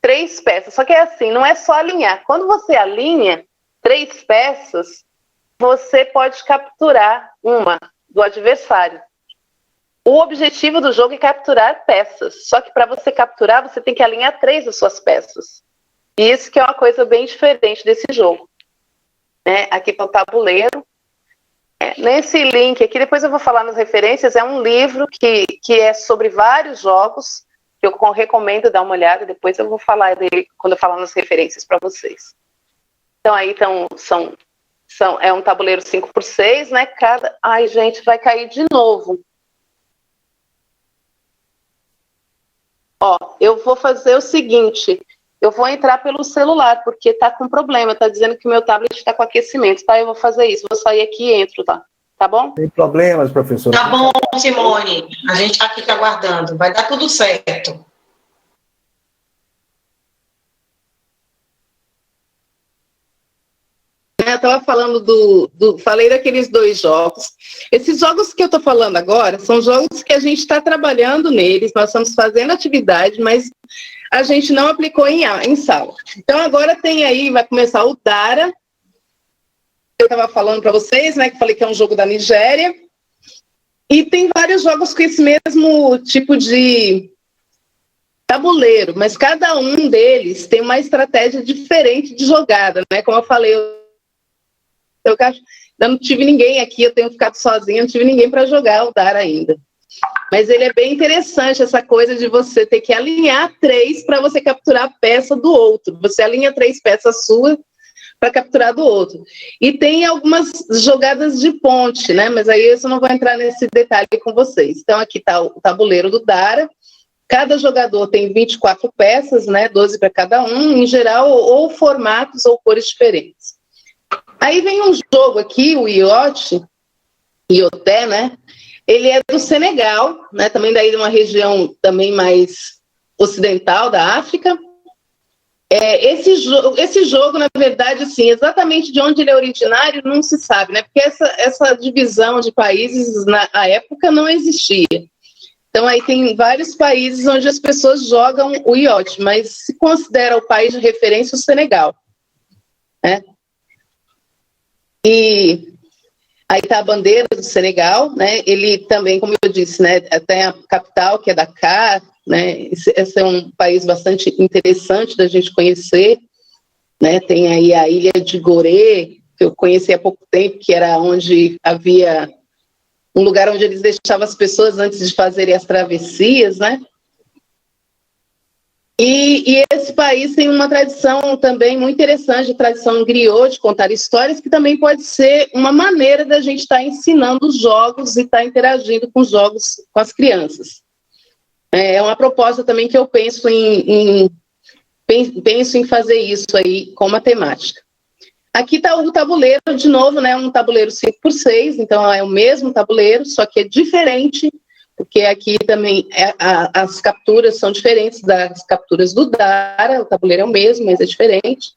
3 peças. Só que é assim, não é só alinhar. Quando você alinha 3 peças, você pode capturar uma do adversário. O objetivo do jogo é capturar peças. Só que para você capturar, você tem que alinhar 3 das suas peças. E isso que é uma coisa bem diferente desse jogo. Aqui está o tabuleiro. Nesse link aqui, depois eu vou falar nas referências, é um livro que é sobre vários jogos, que eu recomendo dar uma olhada, depois eu vou falar dele quando eu falar nas referências para vocês. Então aí é um tabuleiro 5x6, né? Ai, gente, vai cair de novo. Eu vou fazer o seguinte, eu vou entrar pelo celular, porque tá com problema, tá dizendo que o meu tablet está com aquecimento, tá? Eu vou fazer isso, vou sair aqui e entro, tá? Tá bom?
Tem problemas, professora?
Tá bom, Simone. A gente tá aqui aguardando. Vai dar tudo certo.
Eu estava falando falei daqueles 2 jogos. Esses jogos que eu estou falando agora são jogos que a gente está trabalhando neles, nós estamos fazendo atividade, mas a gente não aplicou em sala. Então agora tem aí, vai começar o Dara. Eu estava falando para vocês, né, que falei que é um jogo da Nigéria. E tem vários jogos com esse mesmo tipo de tabuleiro, mas cada um deles tem uma estratégia diferente de jogada, né? Como eu falei, eu não tive ninguém aqui, eu tenho ficado sozinha, não tive ninguém para jogar o Dara ainda. Mas ele é bem interessante, essa coisa de você ter que alinhar 3 para você capturar a peça do outro. Você alinha 3 peças suas para capturar do outro. E tem algumas jogadas de ponte, né? Mas aí eu só não vou entrar nesse detalhe com vocês. Então aqui está o tabuleiro do Dara. Cada jogador tem 24 peças, né? 12 para cada um, em geral, ou formatos ou cores diferentes. Aí vem um jogo aqui, o Ioté, né? Ele é do Senegal, né? Também daí de uma região também mais ocidental da África. Esse jogo, na verdade, assim, exatamente de onde ele é originário não se sabe, né? Porque essa divisão de países na época não existia. Então aí tem vários países onde as pessoas jogam o iote, mas se considera o país de referência o Senegal, né? E aí está a bandeira do Senegal, né? Ele também, como eu disse, né, tem a capital, que é Dakar, né? Esse é um país bastante interessante da gente conhecer, né? Tem aí a ilha de Gorée, que eu conheci há pouco tempo, que era onde havia um lugar onde eles deixavam as pessoas antes de fazerem as travessias, né? E esse país tem uma tradição também muito interessante, tradição griot, de contar histórias, que também pode ser uma maneira da gente estar ensinando os jogos e estar interagindo com os jogos com as crianças. É uma proposta também que eu penso em fazer isso aí com matemática. Aqui está o tabuleiro, de novo, né, um tabuleiro 5x6, então é o mesmo tabuleiro, só que é diferente, porque aqui também as capturas são diferentes das capturas do Dara, o tabuleiro é o mesmo, mas é diferente.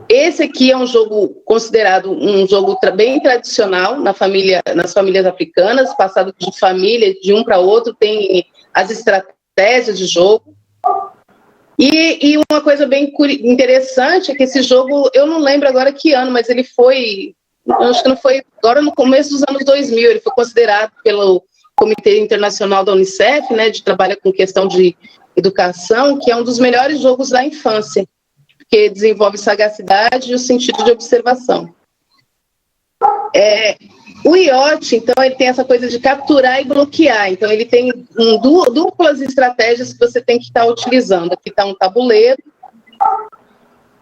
Esse aqui é um jogo considerado um jogo bem tradicional nas famílias africanas, passado de família, de um para outro, tem as estratégias de jogo. E uma coisa bem interessante é que esse jogo, eu não lembro agora que ano, mas ele foi acho que não foi, agora no começo dos anos 2000, ele foi considerado pelo Comitê Internacional da Unicef, né, de trabalho com questão de educação, que é um dos melhores jogos da infância, porque desenvolve sagacidade e o sentido de observação. O IoT, então, ele tem essa coisa de capturar e bloquear. Então, ele tem duplas estratégias que você tem que estar utilizando. Aqui está um tabuleiro,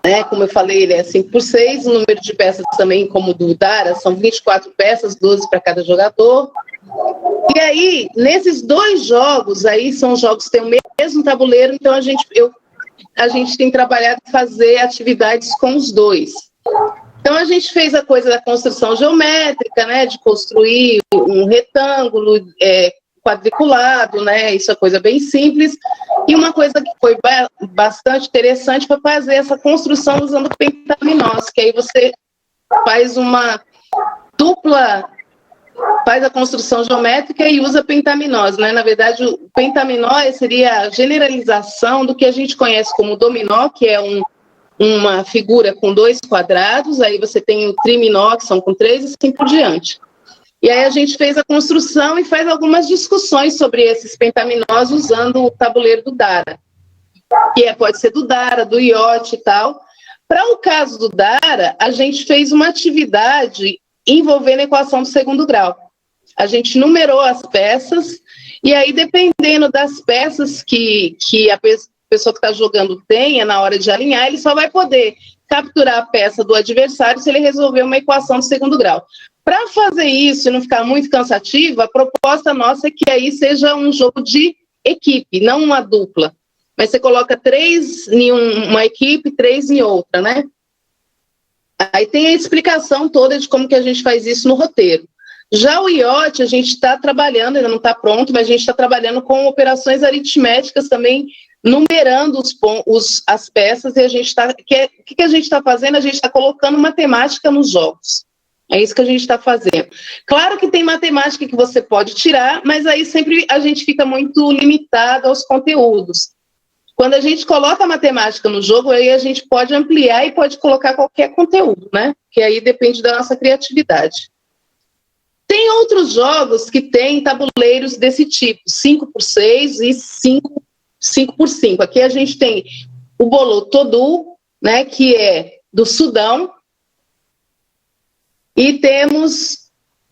né? Como eu falei, ele é 5x6. O número de peças também, como do Dara, são 24 peças, 12 para cada jogador. E aí, nesses dois jogos, aí são jogos que têm o mesmo tabuleiro, então a gente tem trabalhado em fazer atividades com os dois. Então, a gente fez a coisa da construção geométrica, né, de construir um retângulo quadriculado, né, isso é coisa bem simples. E uma coisa que foi bastante interessante foi fazer essa construção usando pentaminós, que aí você faz uma dupla, faz a construção geométrica e usa pentaminós, né? Na verdade, o pentaminó seria a generalização do que a gente conhece como dominó, que é uma figura com 2 quadrados, aí você tem o triminó, que são com 3, e assim por diante. E aí a gente fez a construção e faz algumas discussões sobre esses pentaminós usando o tabuleiro do Dara, que pode ser do Dara, do IoT e tal. Para o caso do Dara, a gente fez uma atividade envolvendo a equação do segundo grau. A gente numerou as peças, e aí, dependendo das peças que a pessoa que está jogando tenha na hora de alinhar, ele só vai poder capturar a peça do adversário se ele resolver uma equação do segundo grau. Para fazer isso e não ficar muito cansativo, a proposta nossa é que aí seja um jogo de equipe, não uma dupla. Mas você coloca 3 em uma equipe, 3 em outra, né? Aí tem a explicação toda de como que a gente faz isso no roteiro. Já o IoT, a gente está trabalhando, ainda não está pronto, mas a gente está trabalhando com operações aritméticas também, numerando as peças, e a gente está... O que a gente está fazendo? A gente está colocando matemática nos jogos. É isso que a gente está fazendo. Claro que tem matemática que você pode tirar, mas aí sempre a gente fica muito limitado aos conteúdos. Quando a gente coloca a matemática no jogo, aí a gente pode ampliar e pode colocar qualquer conteúdo, né? Que aí depende da nossa criatividade. Tem outros jogos que têm tabuleiros desse tipo, 5x6 e 5x5. Aqui a gente tem o Bolo Todu, né, que é do Sudão, e temos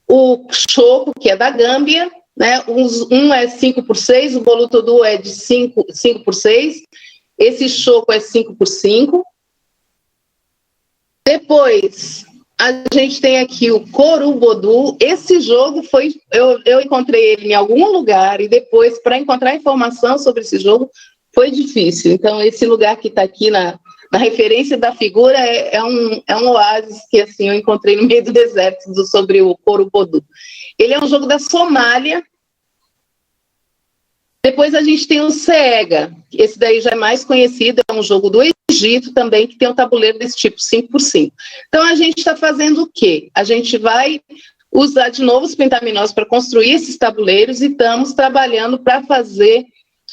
o Choco, que é da Gâmbia, né? Um é 5x6, o Bolo Todu é de 5x6, esse Choco é 5x5. Depois, a gente tem aqui o Corubodu. Esse jogo eu encontrei ele em algum lugar, e depois, para encontrar informação sobre esse jogo, foi difícil. Então, esse lugar que está aqui na referência da figura é um oásis que assim, eu encontrei no meio do deserto sobre o Corubodu. Ele é um jogo da Somália. Depois a gente tem o Cega. Esse daí já é mais conhecido, é um jogo do Egito também, que tem um tabuleiro desse tipo, 5x5. Então a gente está fazendo o quê? A gente vai usar de novo os pentaminós para construir esses tabuleiros, e estamos trabalhando para fazer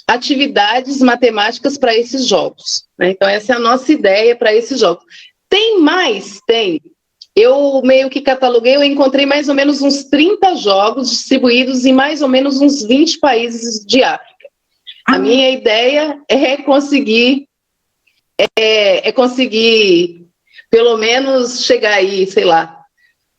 atividades matemáticas para esses jogos, né? Então essa é a nossa ideia para esses jogos. Tem mais? Tem. Eu meio que cataloguei, eu encontrei mais ou menos uns 30 jogos distribuídos em mais ou menos uns 20 países de África. A minha ideia é conseguir pelo menos chegar aí, sei lá.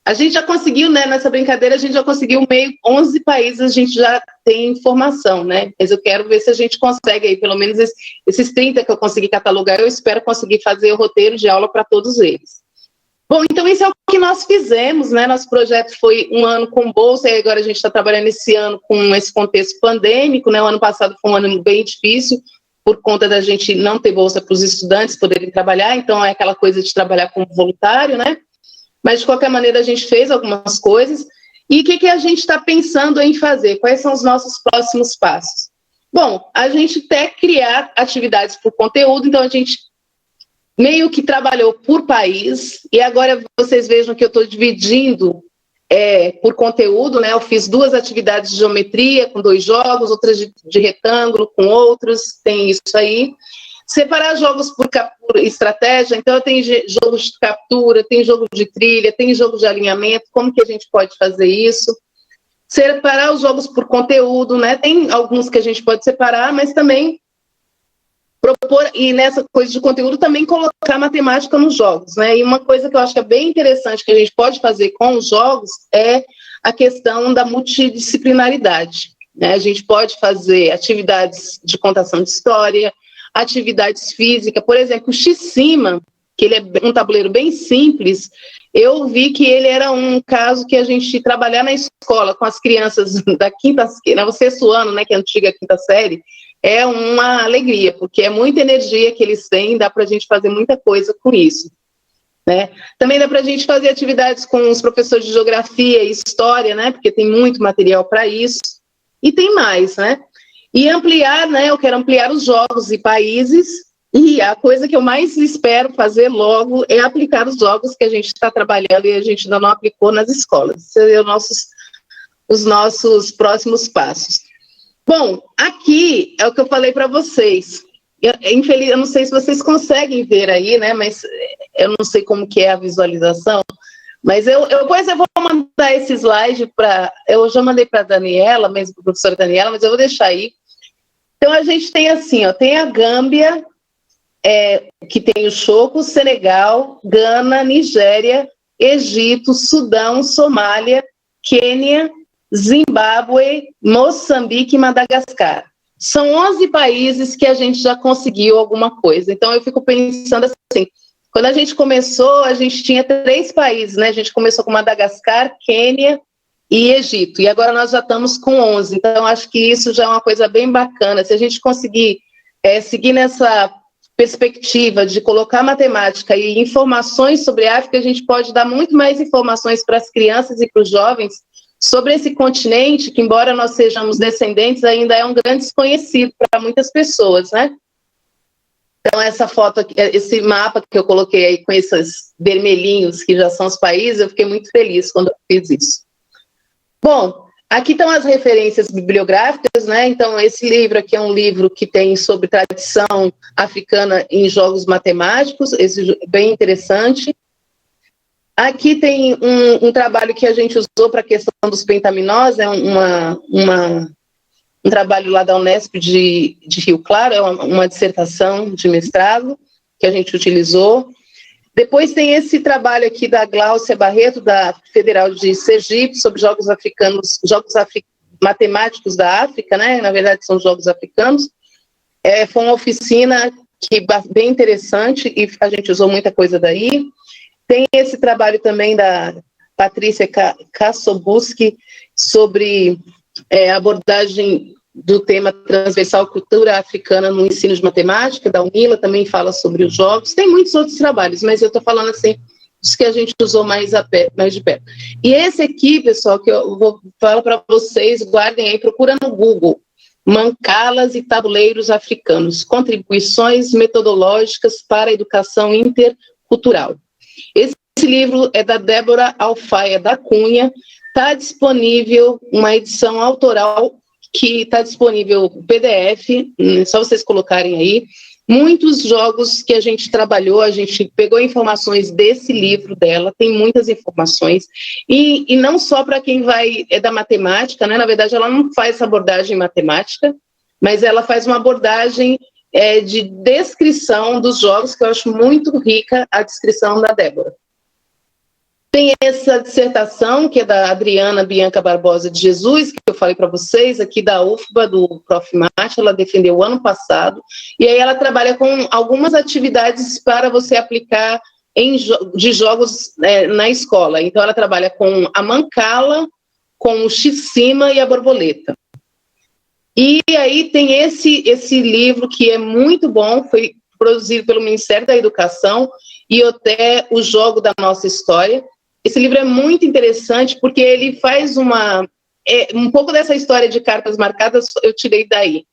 A gente já conseguiu, né, nessa brincadeira, a gente já conseguiu 11 países, a gente já tem informação, né? Mas eu quero ver se a gente consegue aí, pelo menos esses 30 que eu consegui catalogar, eu espero conseguir fazer o roteiro de aula para todos eles. Bom, então isso é o que nós fizemos, né? Nosso projeto foi um ano com bolsa, e agora a gente está trabalhando esse ano com esse contexto pandêmico, né? O ano passado foi um ano bem difícil, por conta da gente não ter bolsa para os estudantes poderem trabalhar, então é aquela coisa de trabalhar como voluntário, né? Mas, de qualquer maneira, a gente fez algumas coisas. E o que a gente está pensando em fazer? Quais são os nossos próximos passos? Bom, a gente quer criar atividades por conteúdo, então a gente meio que trabalhou por país, e agora vocês vejam que eu estou dividindo por conteúdo, né? Eu fiz 2 atividades de geometria com 2 jogos, outras de retângulo com outros, tem isso aí. Separar jogos por estratégia, então tem jogos de captura, tem jogo de trilha, tem jogo de alinhamento, como que a gente pode fazer isso? Separar os jogos por conteúdo, né? Tem alguns que a gente pode separar, mas também propor, e nessa coisa de conteúdo também colocar matemática nos jogos, né? E uma coisa que eu acho que é bem interessante que a gente pode fazer com os jogos é a questão da multidisciplinaridade, né? A gente pode fazer atividades de contação de história, atividades físicas, por exemplo, o X-Cima, que ele é um tabuleiro bem simples, eu vi que ele era um caso que a gente trabalhar na escola com as crianças da no sexto ano, né, que é a antiga quinta série, é uma alegria, porque é muita energia que eles têm, dá para a gente fazer muita coisa com isso, né? Também dá para a gente fazer atividades com os professores de geografia e história, né, porque tem muito material para isso, e tem mais, né? E ampliar, né, eu quero ampliar os jogos e países, e a coisa que eu mais espero fazer logo é aplicar os jogos que a gente está trabalhando e a gente ainda não aplicou nas escolas. Esses seriam os nossos próximos passos. Bom, aqui é o que eu falei para vocês. Eu não sei se vocês conseguem ver aí, né, mas eu não sei como que é a visualização, mas depois eu vou mandar esse slide para... Eu já mandei para a Daniela, mesmo para a professora Daniela, mas eu vou deixar aí. Então, a gente tem assim, ó, tem a Gâmbia, que tem o Choco, Senegal, Gana, Nigéria, Egito, Sudão, Somália, Quênia, Zimbábue, Moçambique e Madagascar. São 11 países que a gente já conseguiu alguma coisa. Então, eu fico pensando assim, quando a gente começou, a gente tinha 3 países, né? A gente começou com Madagascar, Quênia e Egito, e agora nós já estamos com 11, então acho que isso já é uma coisa bem bacana. Se a gente conseguir seguir nessa perspectiva de colocar matemática e informações sobre a África, a gente pode dar muito mais informações para as crianças e para os jovens sobre esse continente, que embora nós sejamos descendentes, ainda é um grande desconhecido para muitas pessoas, né? Então, essa foto aqui, esse mapa que eu coloquei aí com esses vermelhinhos, que já são os países, eu fiquei muito feliz quando eu fiz isso. Bom, aqui estão as referências bibliográficas, né? Então, esse livro aqui é um livro que tem sobre tradição africana em jogos matemáticos, esse é bem interessante. Aqui tem um trabalho que a gente usou para a questão dos pentaminós, é um trabalho lá da Unesp de Rio Claro, é uma dissertação de mestrado que a gente utilizou. Depois tem esse trabalho aqui da Gláucia Barreto, da Federal de Sergipe, sobre jogos africanos, matemáticos da África, né? Na verdade, são jogos africanos. Foi uma oficina bem interessante e a gente usou muita coisa daí. Tem esse trabalho também da Patrícia Kassobuski sobre abordagem do tema transversal cultura africana no ensino de matemática, da UNILA, também fala sobre os jogos. Tem muitos outros trabalhos, mas eu estou falando assim, dos que a gente usou mais de perto. E esse aqui, pessoal, que eu vou falar para vocês, guardem aí, procura no Google, Mancalas e Tabuleiros Africanos, Contribuições Metodológicas para a Educação Intercultural. Esse livro é da Débora Alfaia da Cunha, está disponível uma edição autoral que está disponível PDF, só vocês colocarem aí. Muitos jogos que a gente trabalhou, a gente pegou informações desse livro dela, tem muitas informações, e não só para quem é da matemática, né? Na verdade, ela não faz essa abordagem matemática, mas ela faz uma abordagem de descrição dos jogos, que eu acho muito rica a descrição da Débora. Tem essa dissertação, que é da Adriana Bianca Barbosa de Jesus, que eu falei para vocês, aqui da UFBA, do Prof. Mate, ela defendeu o ano passado, e aí ela trabalha com algumas atividades para você aplicar de jogos na escola. Então, ela trabalha com a Mancala, com o X-Cima e a Borboleta. E aí tem esse livro que é muito bom, foi produzido pelo Ministério da Educação, e até o Jogo da Nossa História. Esse livro é muito interessante porque ele faz um pouco dessa história de cartas marcadas, eu tirei daí.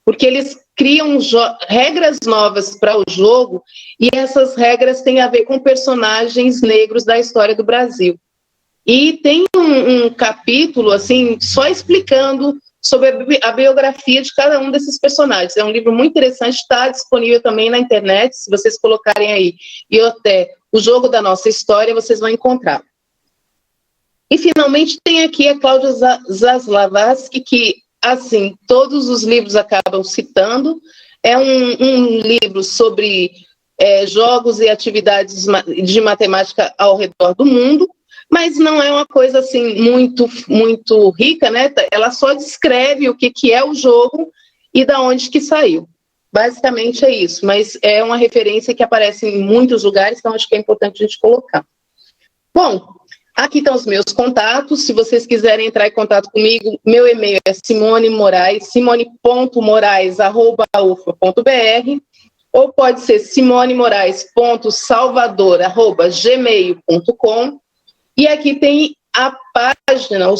Porque eles criam regras novas para o jogo, e essas regras têm a ver com personagens negros da história do Brasil. E tem um capítulo, assim, só explicando sobre a biografia de cada um desses personagens. É um livro muito interessante, está disponível também na internet, se vocês colocarem aí Ioté, o jogo da nossa história, vocês vão encontrar. E, finalmente, tem aqui a Cláudia Zaslavsky, que, assim, todos os livros acabam citando. É um livro sobre jogos e atividades de matemática ao redor do mundo, mas não é uma coisa, assim, muito rica, né? Ela só descreve o que é o jogo e da onde que saiu. Basicamente é isso, mas é uma referência que aparece em muitos lugares, então acho que é importante a gente colocar. Bom, aqui estão os meus contatos. Se vocês quiserem entrar em contato comigo, meu e-mail é simone.moraes@ufpa.br, ou pode ser simonemoraes.salvador@gmail.com. E aqui tem a página, o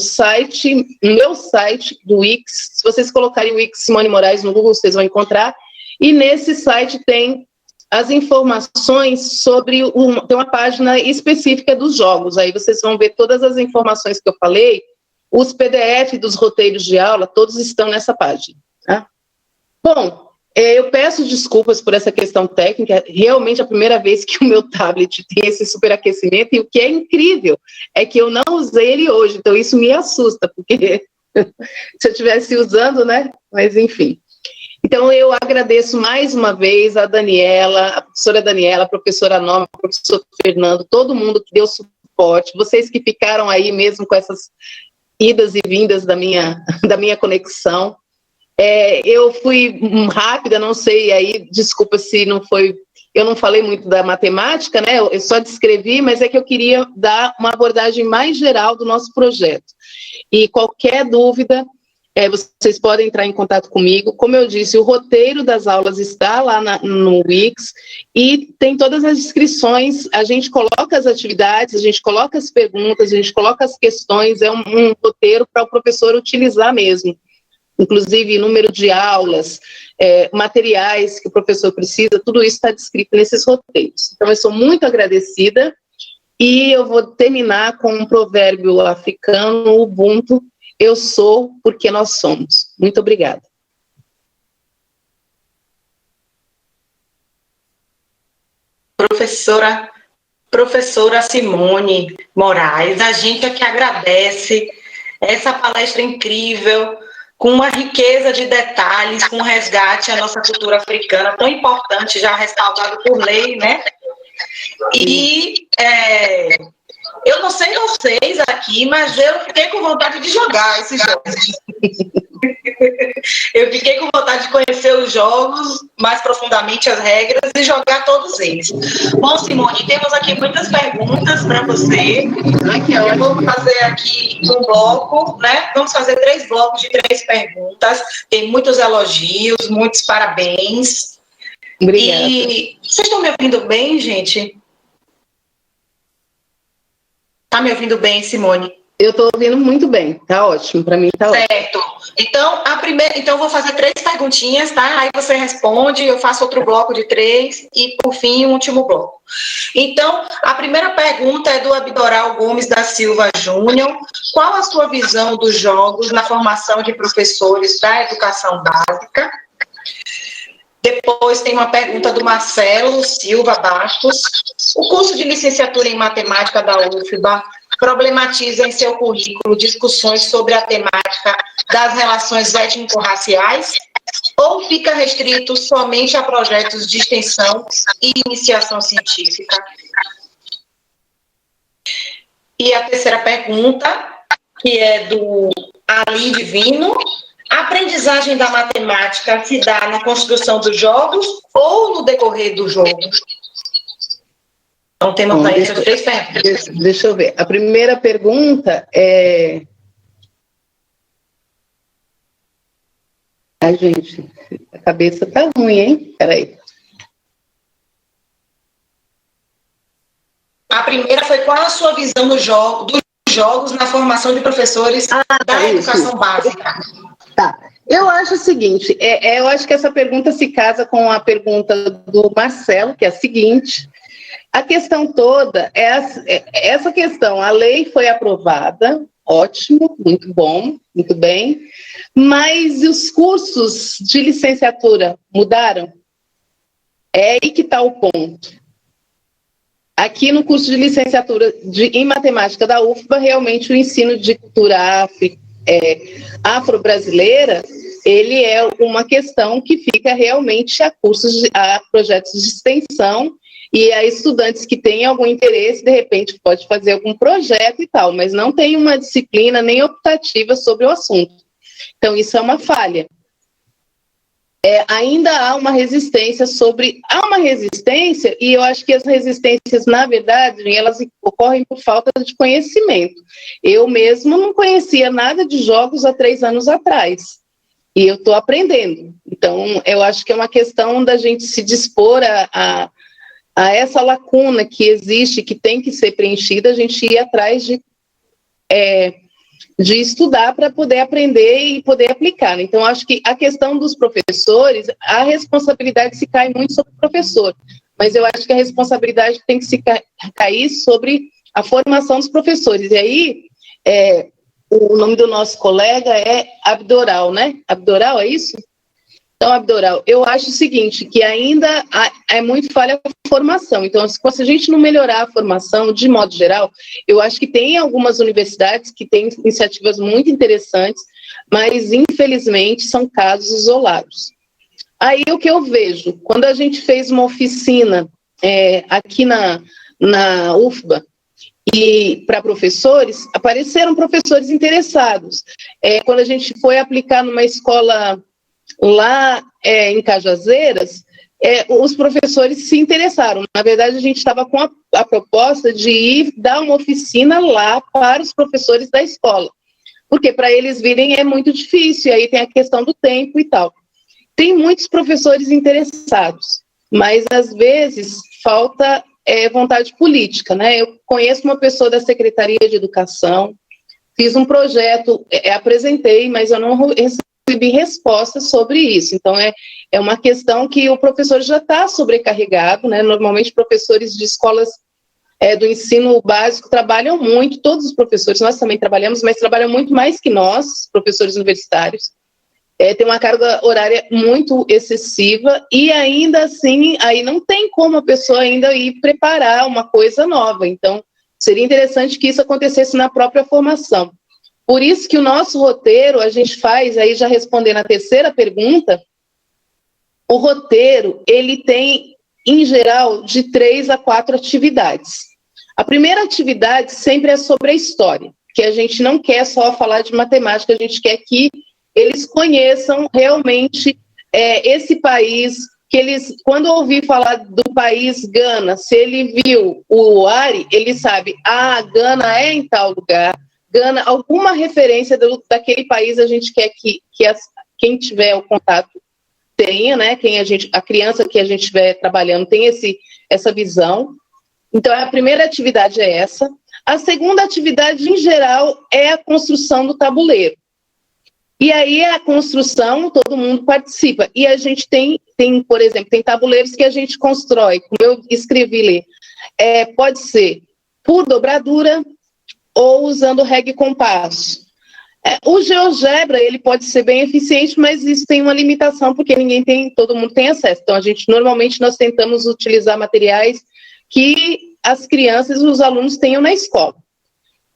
meu site do Wix. Se vocês colocarem o Wix Simone Moraes no Google, vocês vão encontrar. E nesse site tem as informações sobre tem uma página específica dos jogos. Aí vocês vão ver todas as informações que eu falei, os PDF dos roteiros de aula, todos estão nessa página. Tá? Bom, eu peço desculpas por essa questão técnica. Realmente é a primeira vez que o meu tablet tem esse superaquecimento, e o que é incrível é que eu não usei ele hoje, então isso me assusta, porque se eu estivesse usando, né? Mas enfim. Então, eu agradeço mais uma vez a Daniela, a professora Daniela, a professora Norma, o professor Fernando, todo mundo que deu suporte, vocês que ficaram aí mesmo com essas idas e vindas da minha conexão. Eu fui rápida, não sei, aí, desculpa se não foi, eu não falei muito da matemática, né? Eu só descrevi, mas é que eu queria dar uma abordagem mais geral do nosso projeto. E qualquer dúvida, vocês podem entrar em contato comigo. Como eu disse, o roteiro das aulas está lá no Wix e tem todas as inscrições. A gente coloca as atividades, a gente coloca as perguntas, a gente coloca as questões. É um roteiro para o professor utilizar mesmo. Inclusive, número de aulas, materiais que o professor precisa, tudo isso está descrito nesses roteiros. Então, eu sou muito agradecida e eu vou terminar com um provérbio africano, Ubuntu: eu sou porque nós somos. Muito obrigada.
Professora Simone Moraes, a gente é que agradece essa palestra incrível, com uma riqueza de detalhes, com resgate à nossa cultura africana, tão importante, já respaldado por lei, né? E eu não sei vocês aqui, mas eu fiquei com vontade de jogar esses jogos. Eu fiquei com vontade de conhecer os jogos, mais profundamente as regras, e jogar todos eles. Bom, Simone, temos aqui muitas perguntas para você. Eu vou fazer aqui um bloco, né? Vamos fazer 3 blocos de 3 perguntas. Tem muitos elogios, muitos parabéns.
Obrigada.
E vocês estão me ouvindo bem, gente? Tá me ouvindo bem, Simone?
Eu estou ouvindo muito bem, tá ótimo, para mim tá ótimo.
Certo. Então, eu vou fazer 3 perguntinhas, tá? Aí você responde, eu faço outro bloco de 3 e, por fim, o último bloco. Então, a primeira pergunta é do Abdoral Gomes da Silva Júnior. Qual a sua visão dos jogos na formação de professores da educação básica? Depois tem uma pergunta do Marcelo Silva Bastos. O curso de licenciatura em matemática da UFBA problematiza em seu currículo discussões sobre a temática das relações étnico-raciais ou fica restrito somente a projetos de extensão e iniciação científica? E a terceira pergunta, que é do Ali Divino: a aprendizagem da matemática se dá na construção dos jogos ou no decorrer do jogo? Então, temos aí essas 3 perguntas.
Deixa eu ver. A primeira pergunta é... Ai, gente, a cabeça tá ruim, hein? Peraí.
A primeira foi: qual a sua visão dos jogos na formação de professores da educação básica?
Tá. Eu acho o seguinte, eu acho que essa pergunta se casa com a pergunta do Marcelo, que é a seguinte: a questão toda é essa questão. A lei foi aprovada, ótimo, muito bom, muito bem. Mas os cursos de licenciatura mudaram? É aí que está o ponto. Aqui no curso de licenciatura em matemática da UFBA, realmente o ensino de cultura afro-brasileira, ele é uma questão que fica realmente a projetos de extensão e a estudantes que têm algum interesse, de repente, pode fazer algum projeto e tal, mas não tem uma disciplina nem optativa sobre o assunto. Então, isso é uma falha. Ainda há uma resistência e eu acho que as resistências, na verdade, elas ocorrem por falta de conhecimento. Eu mesmo não conhecia nada de jogos há 3 anos atrás, e eu estou aprendendo. Então, eu acho que é uma questão da gente se dispor a essa lacuna que existe, que tem que ser preenchida, a gente ir atrás de estudar para poder aprender e poder aplicar. Então, acho que a questão dos professores, a responsabilidade se cai muito sobre o professor, mas eu acho que a responsabilidade tem que se cair sobre a formação dos professores. E aí, o nome do nosso colega é Abdoral, né? Abdoral, é isso? Então, Abdoral, eu acho o seguinte, que ainda é muito falha a formação. Então, se a gente não melhorar a formação, de modo geral, eu acho que tem algumas universidades que têm iniciativas muito interessantes, mas, infelizmente, são casos isolados. Aí, o que eu vejo, quando a gente fez uma oficina aqui na UFBA, e para professores, apareceram professores interessados. Quando a gente foi aplicar numa escola lá em Cajazeiras, os professores se interessaram. Na verdade, a gente estava com a proposta de ir dar uma oficina lá para os professores da escola, porque para eles virem é muito difícil, e aí tem a questão do tempo e tal. Tem muitos professores interessados, mas às vezes falta vontade política, né? Eu conheço uma pessoa da Secretaria de Educação, fiz um projeto, apresentei, mas eu não recebi resposta sobre isso. Então, é uma questão que o professor já está sobrecarregado, né? Normalmente, professores de escolas do ensino básico trabalham muito, todos os professores, nós também trabalhamos, mas trabalham muito mais que nós, professores universitários. Tem uma carga horária muito excessiva e ainda assim, aí não tem como a pessoa ainda ir preparar uma coisa nova. Então, seria interessante que isso acontecesse na própria formação. Por isso que o nosso roteiro, a gente faz, aí já respondendo a terceira pergunta, o roteiro, ele tem, em geral, de 3 a 4 atividades. A primeira atividade sempre é sobre a história, que a gente não quer só falar de matemática, a gente quer que eles conheçam realmente esse país, que eles, quando ouvir falar do país Gana, se ele viu o Ari, ele sabe, Gana é em tal lugar, Gana, alguma referência daquele país a gente quer que quem tiver o contato tenha, né? A criança que a gente estiver trabalhando tem essa visão. Então, a primeira atividade é essa. A segunda atividade, em geral, é a construção do tabuleiro. E aí, a construção, todo mundo participa. E a gente tem, por exemplo, tem tabuleiros que a gente constrói, como eu escrevi ali. Pode ser por dobradura ou usando régua e compasso. O GeoGebra, ele pode ser bem eficiente, mas isso tem uma limitação, porque todo mundo tem acesso. Então, normalmente, nós tentamos utilizar materiais que as crianças e os alunos tenham na escola.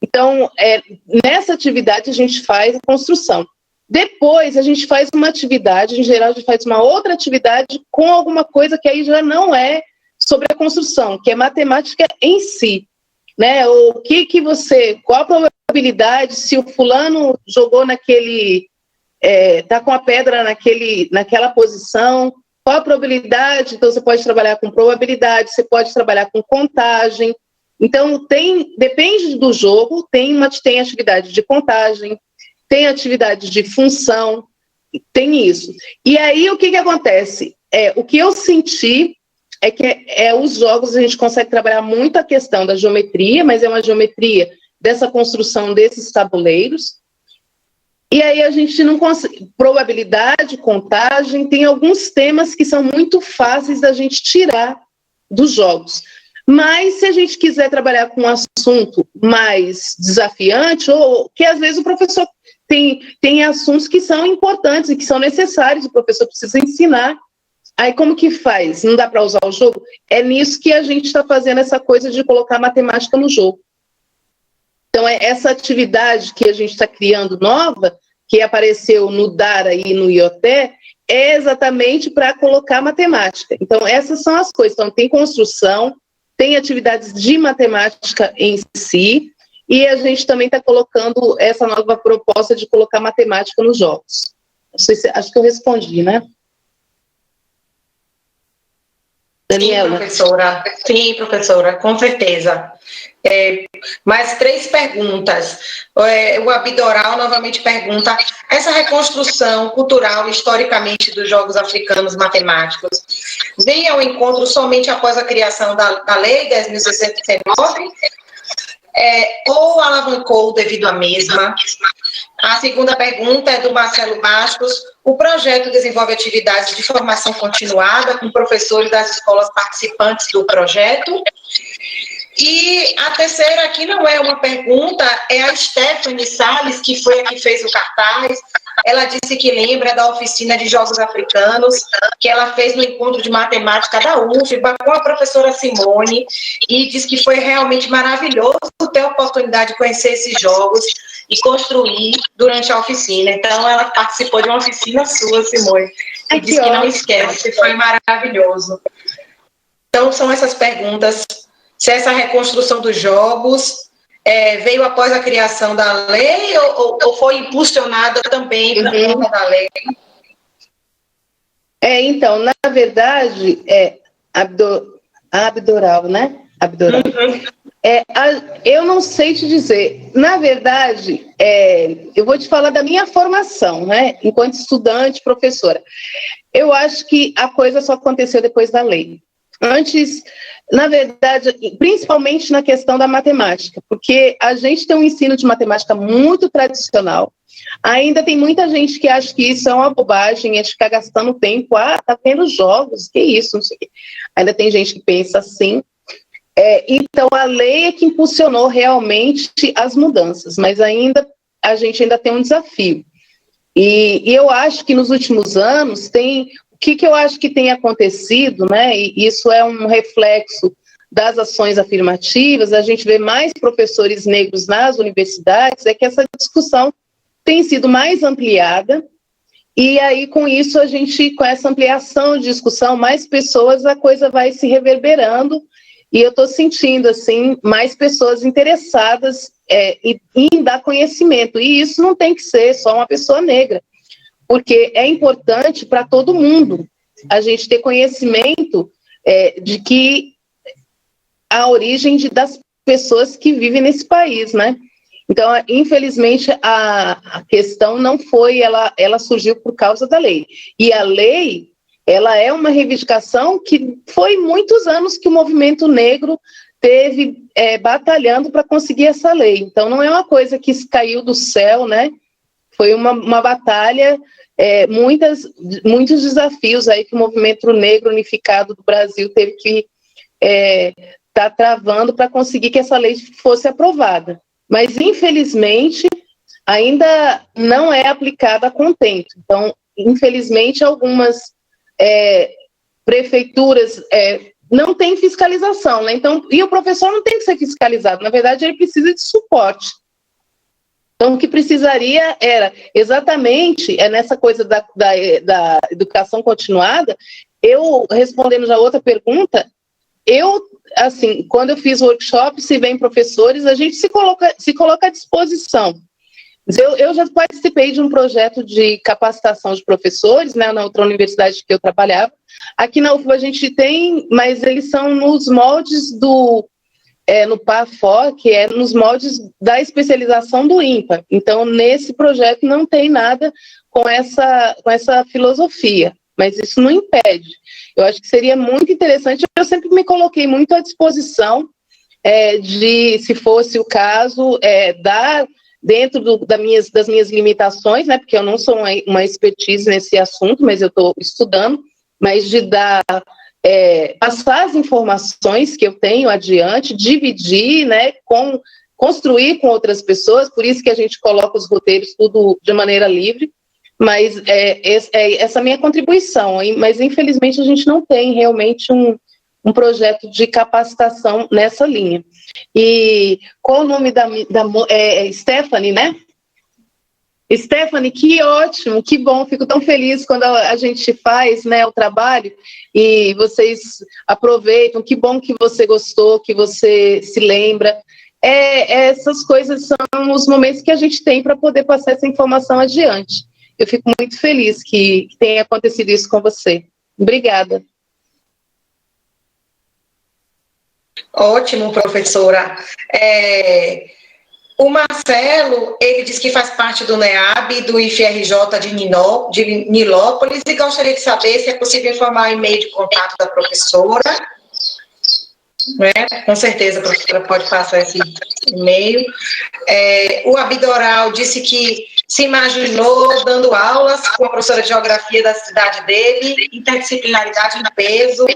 Então, nessa atividade, a gente faz a construção. Depois, a gente faz uma atividade, em geral, a gente faz uma outra atividade com alguma coisa que aí já não é sobre a construção, que é matemática em si. Né? Qual a probabilidade se o fulano jogou tá com a pedra naquela posição, qual a probabilidade? Então, você pode trabalhar com probabilidade, você pode trabalhar com contagem. Então, depende do jogo, tem atividade de contagem, tem atividade de função, tem isso. E aí, o que acontece? O que eu senti é que os jogos a gente consegue trabalhar muito a questão da geometria, mas é uma geometria dessa construção desses tabuleiros. E aí a gente não consegue. Probabilidade, contagem, tem alguns temas que são muito fáceis da gente tirar dos jogos. Mas se a gente quiser trabalhar com um assunto mais desafiante, ou que às vezes o professor tem assuntos que são importantes e que são necessários, o professor precisa ensinar. Aí como que faz? Não dá para usar o jogo? É nisso que a gente está fazendo essa coisa de colocar matemática no jogo. Então, essa atividade que a gente está criando nova, que apareceu no Dara e no IoT, é exatamente para colocar matemática. Então, essas são as coisas. Então, tem construção, tem atividades de matemática em si, e a gente também está colocando essa nova proposta de colocar matemática nos jogos. Acho que eu respondi, né? Daniela.
Sim, professora, com certeza. Mais 3 perguntas. O Abdoral novamente pergunta: essa reconstrução cultural, historicamente, dos Jogos Africanos Matemáticos vem ao encontro somente após a criação da Lei 10.619 ou alavancou devido à mesma? A segunda pergunta é do Marcelo Bastos: o projeto desenvolve atividades de formação continuada com professores das escolas participantes do projeto? E a terceira aqui não é uma pergunta, é a Stephanie Salles, que foi a que fez o cartaz. Ela disse que lembra da oficina de Jogos Africanos, que ela fez no encontro de matemática da UFBA com a professora Simone, e diz que foi realmente maravilhoso ter a oportunidade de conhecer esses jogos e construir durante a oficina. Então, ela participou de uma oficina sua, Simone, e disse que não esquece, foi maravilhoso. Então, são essas perguntas. Se essa reconstrução dos jogos veio após a criação da lei ou foi impulsionada também por conta da lei?
Então, na verdade, Abdoral, né? Abdoral. Eu não sei te dizer. Na verdade, eu vou te falar da minha formação, né? Enquanto estudante, professora. Eu acho que a coisa só aconteceu depois da lei. Antes, na verdade, principalmente na questão da matemática, porque a gente tem um ensino de matemática muito tradicional. Ainda tem muita gente que acha que isso é uma bobagem, é ficar gastando tempo. Tá vendo jogos, que isso, não sei o quê. Ainda tem gente que pensa assim. Então, a lei é que impulsionou realmente as mudanças, mas a gente ainda tem um desafio. E eu acho que nos últimos anos o que eu acho que tem acontecido, né? E isso é um reflexo das ações afirmativas, a gente vê mais professores negros nas universidades, é que essa discussão tem sido mais ampliada, e aí com isso com essa ampliação de discussão, mais pessoas, a coisa vai se reverberando, e eu estou sentindo, assim, mais pessoas interessadas em dar conhecimento, e isso não tem que ser só uma pessoa negra, porque é importante para todo mundo a gente ter conhecimento de que a origem das pessoas que vivem nesse país, né? Então, infelizmente, a questão não foi, ela surgiu por causa da lei. E a lei, ela é uma reivindicação que foi muitos anos que o movimento negro teve batalhando para conseguir essa lei. Então, não é uma coisa que caiu do céu, né? Foi uma batalha, muitos desafios aí que o movimento negro unificado do Brasil teve que estar travando para conseguir que essa lei fosse aprovada. Mas, infelizmente, ainda não é aplicada a contento. Então, infelizmente, algumas prefeituras não têm fiscalização, né? Então, e o professor não tem que ser fiscalizado, na verdade, ele precisa de suporte. Então, o que precisaria era exatamente, nessa coisa da educação continuada, eu, respondendo já outra pergunta, assim, quando eu fiz workshop, se vem professores, a gente se coloca à disposição. Eu já participei de um projeto de capacitação de professores, né, na outra universidade que eu trabalhava. Aqui na UFBA a gente tem, mas eles são nos moldes no PAFOR, que é nos moldes da especialização do IMPA. Então, nesse projeto não tem nada com essa filosofia, mas isso não impede. Eu acho que seria muito interessante, eu sempre me coloquei muito à disposição de, se fosse o caso, dar, dentro das minhas limitações, né, porque eu não sou uma expertise nesse assunto, mas eu estou estudando, mas de dar passar as informações que eu tenho adiante, dividir, né, construir com outras pessoas, por isso que a gente coloca os roteiros tudo de maneira livre, mas essa minha contribuição, mas infelizmente a gente não tem realmente um projeto de capacitação nessa linha. E qual o nome da Stephanie, né? Stephanie, que ótimo, que bom, fico tão feliz quando a gente faz, né, o trabalho e vocês aproveitam, que bom que você gostou, que você se lembra. Essas coisas são os momentos que a gente tem para poder passar essa informação adiante. Eu fico muito feliz que tenha acontecido isso com você. Obrigada.
Ótimo, professora. O Marcelo, ele diz que faz parte do NEAB, do IFRJ de Nilópolis, e gostaria de saber se é possível informar o e-mail de contato da professora. Com certeza a professora pode passar esse e-mail. O Abidoral disse que se imaginou dando aulas com a professora de geografia da cidade dele, interdisciplinaridade no peso.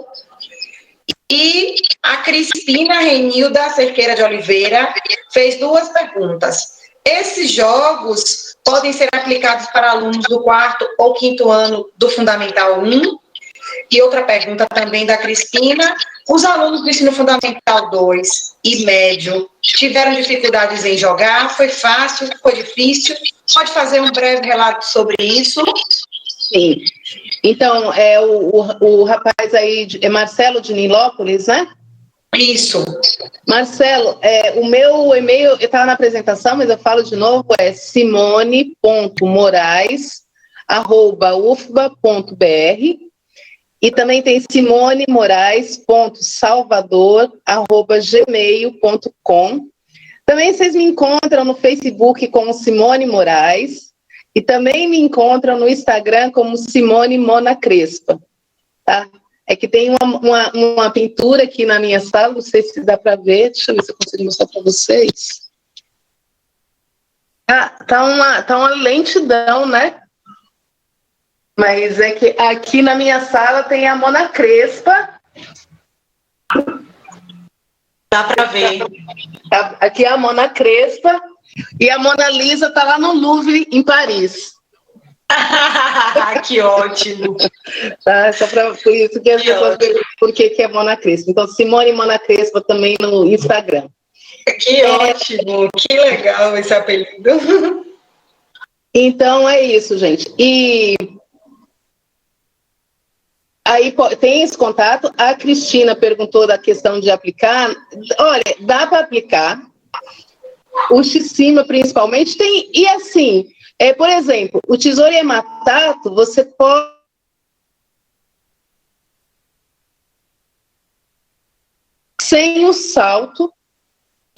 E a Crispina Renilda Cerqueira de Oliveira fez 2 perguntas. Esses jogos podem ser aplicados para alunos do 4º ou 5º ano do Fundamental 1? E outra pergunta também da Crispina: os alunos do Ensino Fundamental 2 e médio tiveram dificuldades em jogar? Foi fácil? Foi difícil? Pode fazer um breve relato sobre isso?
Sim. Então, o rapaz aí, Marcelo de Nilópolis, né?
Isso.
Marcelo, o meu e-mail, eu estava na apresentação, mas eu falo de novo, é simone.morais@ufba.br, e também tem simonemorais.salvador@gmail.com. Também vocês me encontram no Facebook como Simone Moraes, e também me encontram no Instagram como Simone Mona Crespa, tá? É que tem uma pintura aqui na minha sala, não sei se dá para ver, deixa eu ver se eu consigo mostrar para vocês. Tá uma lentidão, né? Mas é que aqui na minha sala tem a Mona Crespa.
Dá para ver.
Aqui é a Mona Crespa e a Mona Lisa está lá no Louvre, em Paris.
Que ótimo.
Tá, só por isso que as pessoas perguntam por que é Mona Crespa. Então, Simone Mona Crespa também no Instagram.
Que ótimo, que legal esse apelido.
Então, é isso, gente. E aí tem esse contato. A Cristina perguntou da questão de aplicar. Olha, dá para aplicar. O Xcima, principalmente, tem. E assim, por exemplo, o tesouro hematato, você pode. Sem o salto.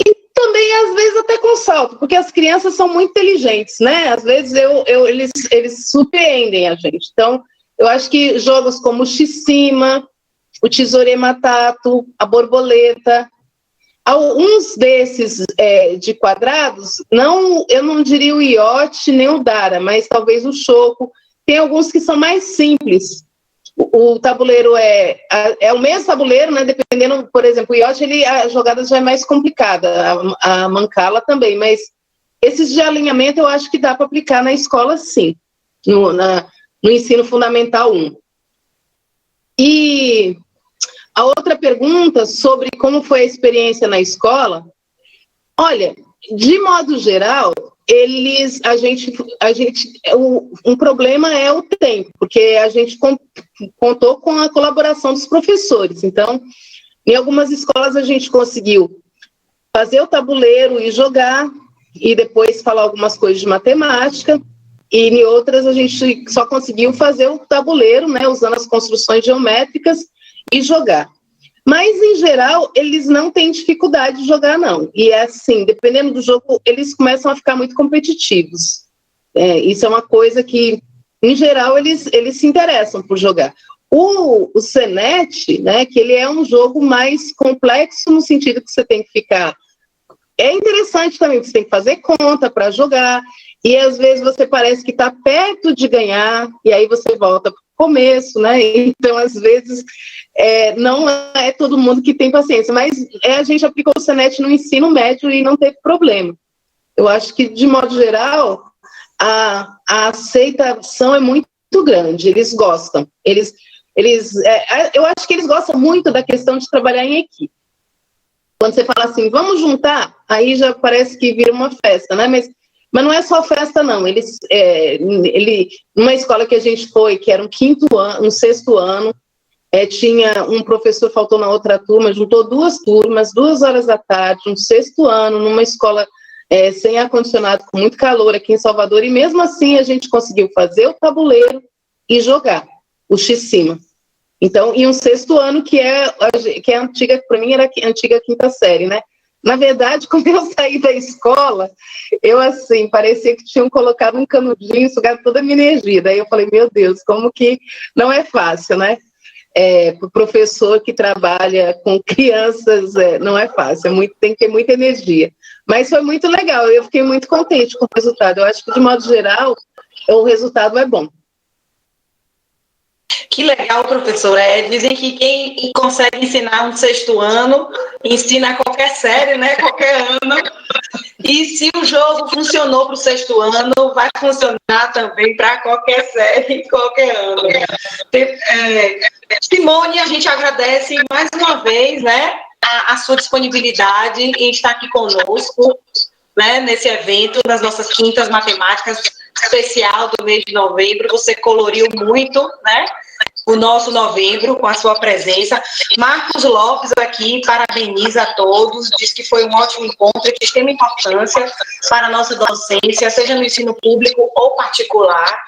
E também, às vezes, até com salto, porque as crianças são muito inteligentes, né? Às vezes, eles surpreendem a gente. Então, eu acho que jogos como o Xcima, o tesouro hematato, a borboleta, alguns desses de quadrados, eu não diria o iote nem o dara, mas talvez o choco. Tem alguns que são mais simples. O tabuleiro é o mesmo tabuleiro, né? Dependendo, por exemplo, o iote, a jogada já é mais complicada, a mancala também, mas esses de alinhamento eu acho que dá para aplicar na escola, sim, no ensino fundamental 1. E a outra pergunta sobre como foi a experiência na escola, olha, de modo geral, um problema é o tempo, porque a gente contou com a colaboração dos professores. Então, em algumas escolas a gente conseguiu fazer o tabuleiro e jogar, e depois falar algumas coisas de matemática, e em outras a gente só conseguiu fazer o tabuleiro, né, usando as construções geométricas e jogar. Mas, em geral, eles não têm dificuldade de jogar, não. E é assim, dependendo do jogo, eles começam a ficar muito competitivos. Isso é uma coisa que, em geral, eles se interessam por jogar. O Senet, né, que ele é um jogo mais complexo no sentido que você tem que ficar... É interessante também, que você tem que fazer conta para jogar, e às vezes você parece que está perto de ganhar, e aí você volta começo, né? Então, às vezes, não é todo mundo que tem paciência, mas a gente aplicou o SENET no ensino médio e não teve problema. Eu acho que, de modo geral, a aceitação é muito grande, eles gostam. Eu acho que eles gostam muito da questão de trabalhar em equipe. Quando você fala assim, vamos juntar, aí já parece que vira uma festa, né? Mas não é só festa, não. Numa escola que a gente foi, que era um sexto ano, tinha um professor, faltou na outra turma, juntou 2 turmas, 2 horas da tarde, um sexto ano, numa escola sem ar-condicionado, com muito calor aqui em Salvador, e mesmo assim a gente conseguiu fazer o tabuleiro e jogar o X-Cima. Então, e um sexto ano que é antiga, para mim era a antiga quinta série, né? Na verdade, quando eu saí da escola, eu assim, parecia que tinham colocado um canudinho, sugado toda a minha energia. Daí eu falei, meu Deus, como que não é fácil, né? Para o professor que trabalha com crianças, não é fácil, tem que ter muita energia. Mas foi muito legal, eu fiquei muito contente com o resultado. Eu acho que, de modo geral, o resultado é bom.
Que legal, professora. Dizem que quem consegue ensinar um sexto ano, ensina qualquer série, né? Qualquer ano. E se o jogo funcionou para o sexto ano, vai funcionar também para qualquer série, qualquer ano. Simone, a gente agradece mais uma vez, né, a sua disponibilidade em estar aqui conosco, né, nesse evento das nossas quintas matemáticas especial do mês de novembro. Você coloriu muito, né, o nosso novembro com a sua presença. Marcos Lopes aqui parabeniza a todos, diz que foi um ótimo encontro de extrema importância para a nossa docência, seja no ensino público ou particular.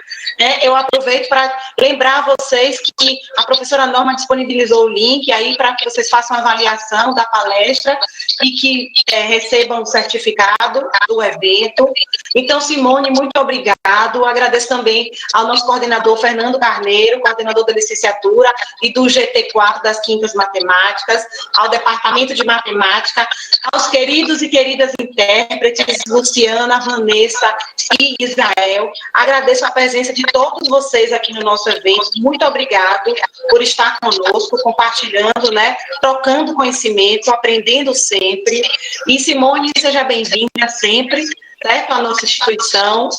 Eu aproveito para lembrar a vocês que a professora Norma disponibilizou o link aí para que vocês façam a avaliação da palestra e que recebam o certificado do evento. Então, Simone, muito obrigado. Agradeço também ao nosso coordenador Fernando Carneiro, coordenador da licenciatura e do GT4 das Quintas Matemáticas, ao Departamento de Matemática, aos queridos e queridas intérpretes, Luciana, Vanessa e Israel. Agradeço a presença de todos vocês aqui no nosso evento. Muito obrigado por estar conosco, compartilhando, né, trocando conhecimento, aprendendo sempre. E Simone, seja bem-vinda sempre, certo, à nossa instituição.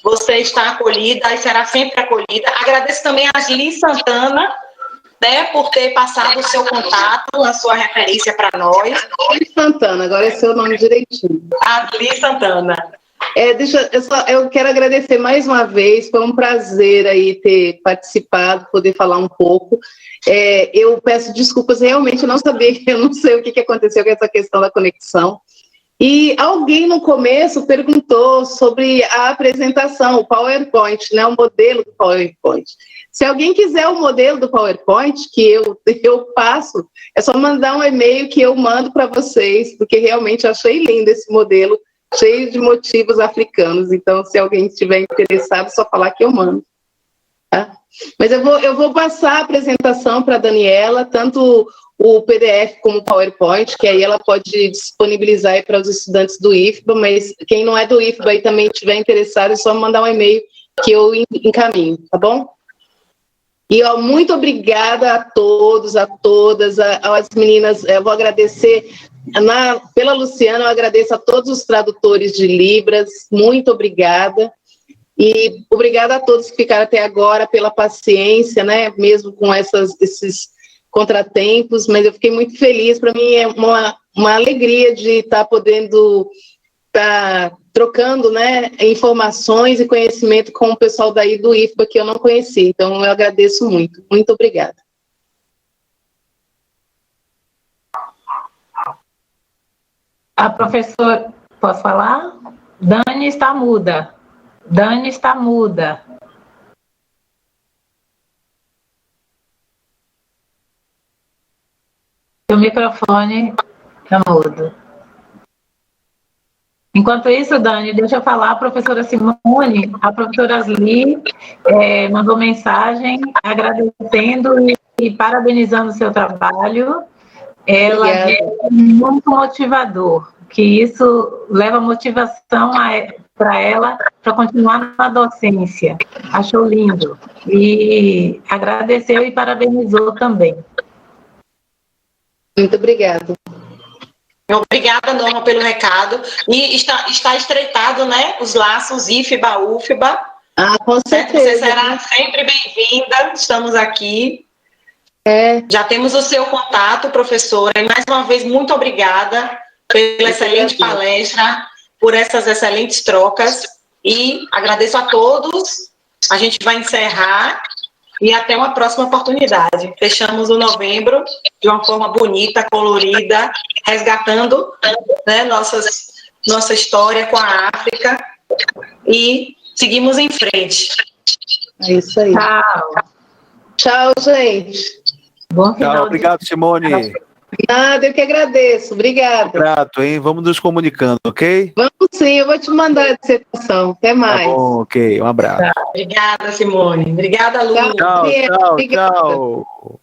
Você está acolhida e será sempre acolhida. Agradeço também a Asli Santana, né, por ter passado o seu contato, a sua referência para nós.
Asli Santana, agora é seu nome direitinho.
Asli Santana.
Eu quero agradecer mais uma vez, foi um prazer aí ter participado, poder falar um pouco. Eu peço desculpas, realmente eu não sabia, eu não sei o que aconteceu com essa questão da conexão. E alguém no começo perguntou sobre a apresentação, o PowerPoint, né, o modelo do PowerPoint. Se alguém quiser o modelo do PowerPoint, que eu passo, é só mandar um e-mail que eu mando para vocês, porque realmente eu achei lindo esse modelo, cheio de motivos africanos. Então, se alguém estiver interessado, é só falar que eu mando. Tá? Mas eu vou passar a apresentação para a Daniela, tanto o PDF como o PowerPoint, que aí ela pode disponibilizar aí para os estudantes do IFBA, mas quem não é do IFBA e também estiver interessado, é só mandar um e-mail que eu encaminho, tá bom? E muito obrigada a todos, a todas, às meninas. Eu vou agradecer pela Luciana, eu agradeço a todos os tradutores de Libras, muito obrigada. E obrigada a todos que ficaram até agora pela paciência, né? Mesmo com esses contratempos, mas eu fiquei muito feliz. Para mim é uma alegria de estar podendo estar trocando, né, informações e conhecimento com o pessoal daí do IFBA que eu não conhecia. Então eu agradeço muito. Muito obrigada.
A professora, posso falar? Dani está muda. Dani está muda. O microfone é mudo. Enquanto isso, Dani, deixa eu falar, a professora Simone, a professora Asli mandou mensagem agradecendo e parabenizando o seu trabalho. Ela é muito motivador, que isso leva motivação para ela, para continuar na docência. Achou lindo. E agradeceu e parabenizou também.
Muito obrigada.
Obrigada, Norma, pelo recado. E está estreitado, né, os laços IFBA, UFBA.
Com certeza.
Você será sempre bem-vinda, estamos aqui. Já temos o seu contato, professora. E mais uma vez, muito obrigada pela excelente palestra, por essas excelentes trocas. E agradeço a todos. A gente vai encerrar e até uma próxima oportunidade. Fechamos o novembro de uma forma bonita, colorida, resgatando, né, nossa história com a África e seguimos em frente.
É isso aí.
Tchau.
Tchau, gente.
Bom final.
Tchau, obrigado, Simone.
Nada, eu que agradeço. Obrigada.
Grato, hein? Vamos nos comunicando, ok?
Vamos sim, eu vou te mandar a dissertação. Até mais.
Tá bom, ok. Um abraço.
Obrigada, Simone. Obrigada, Lu.
Tchau,
Obrigada.
tchau, tchau.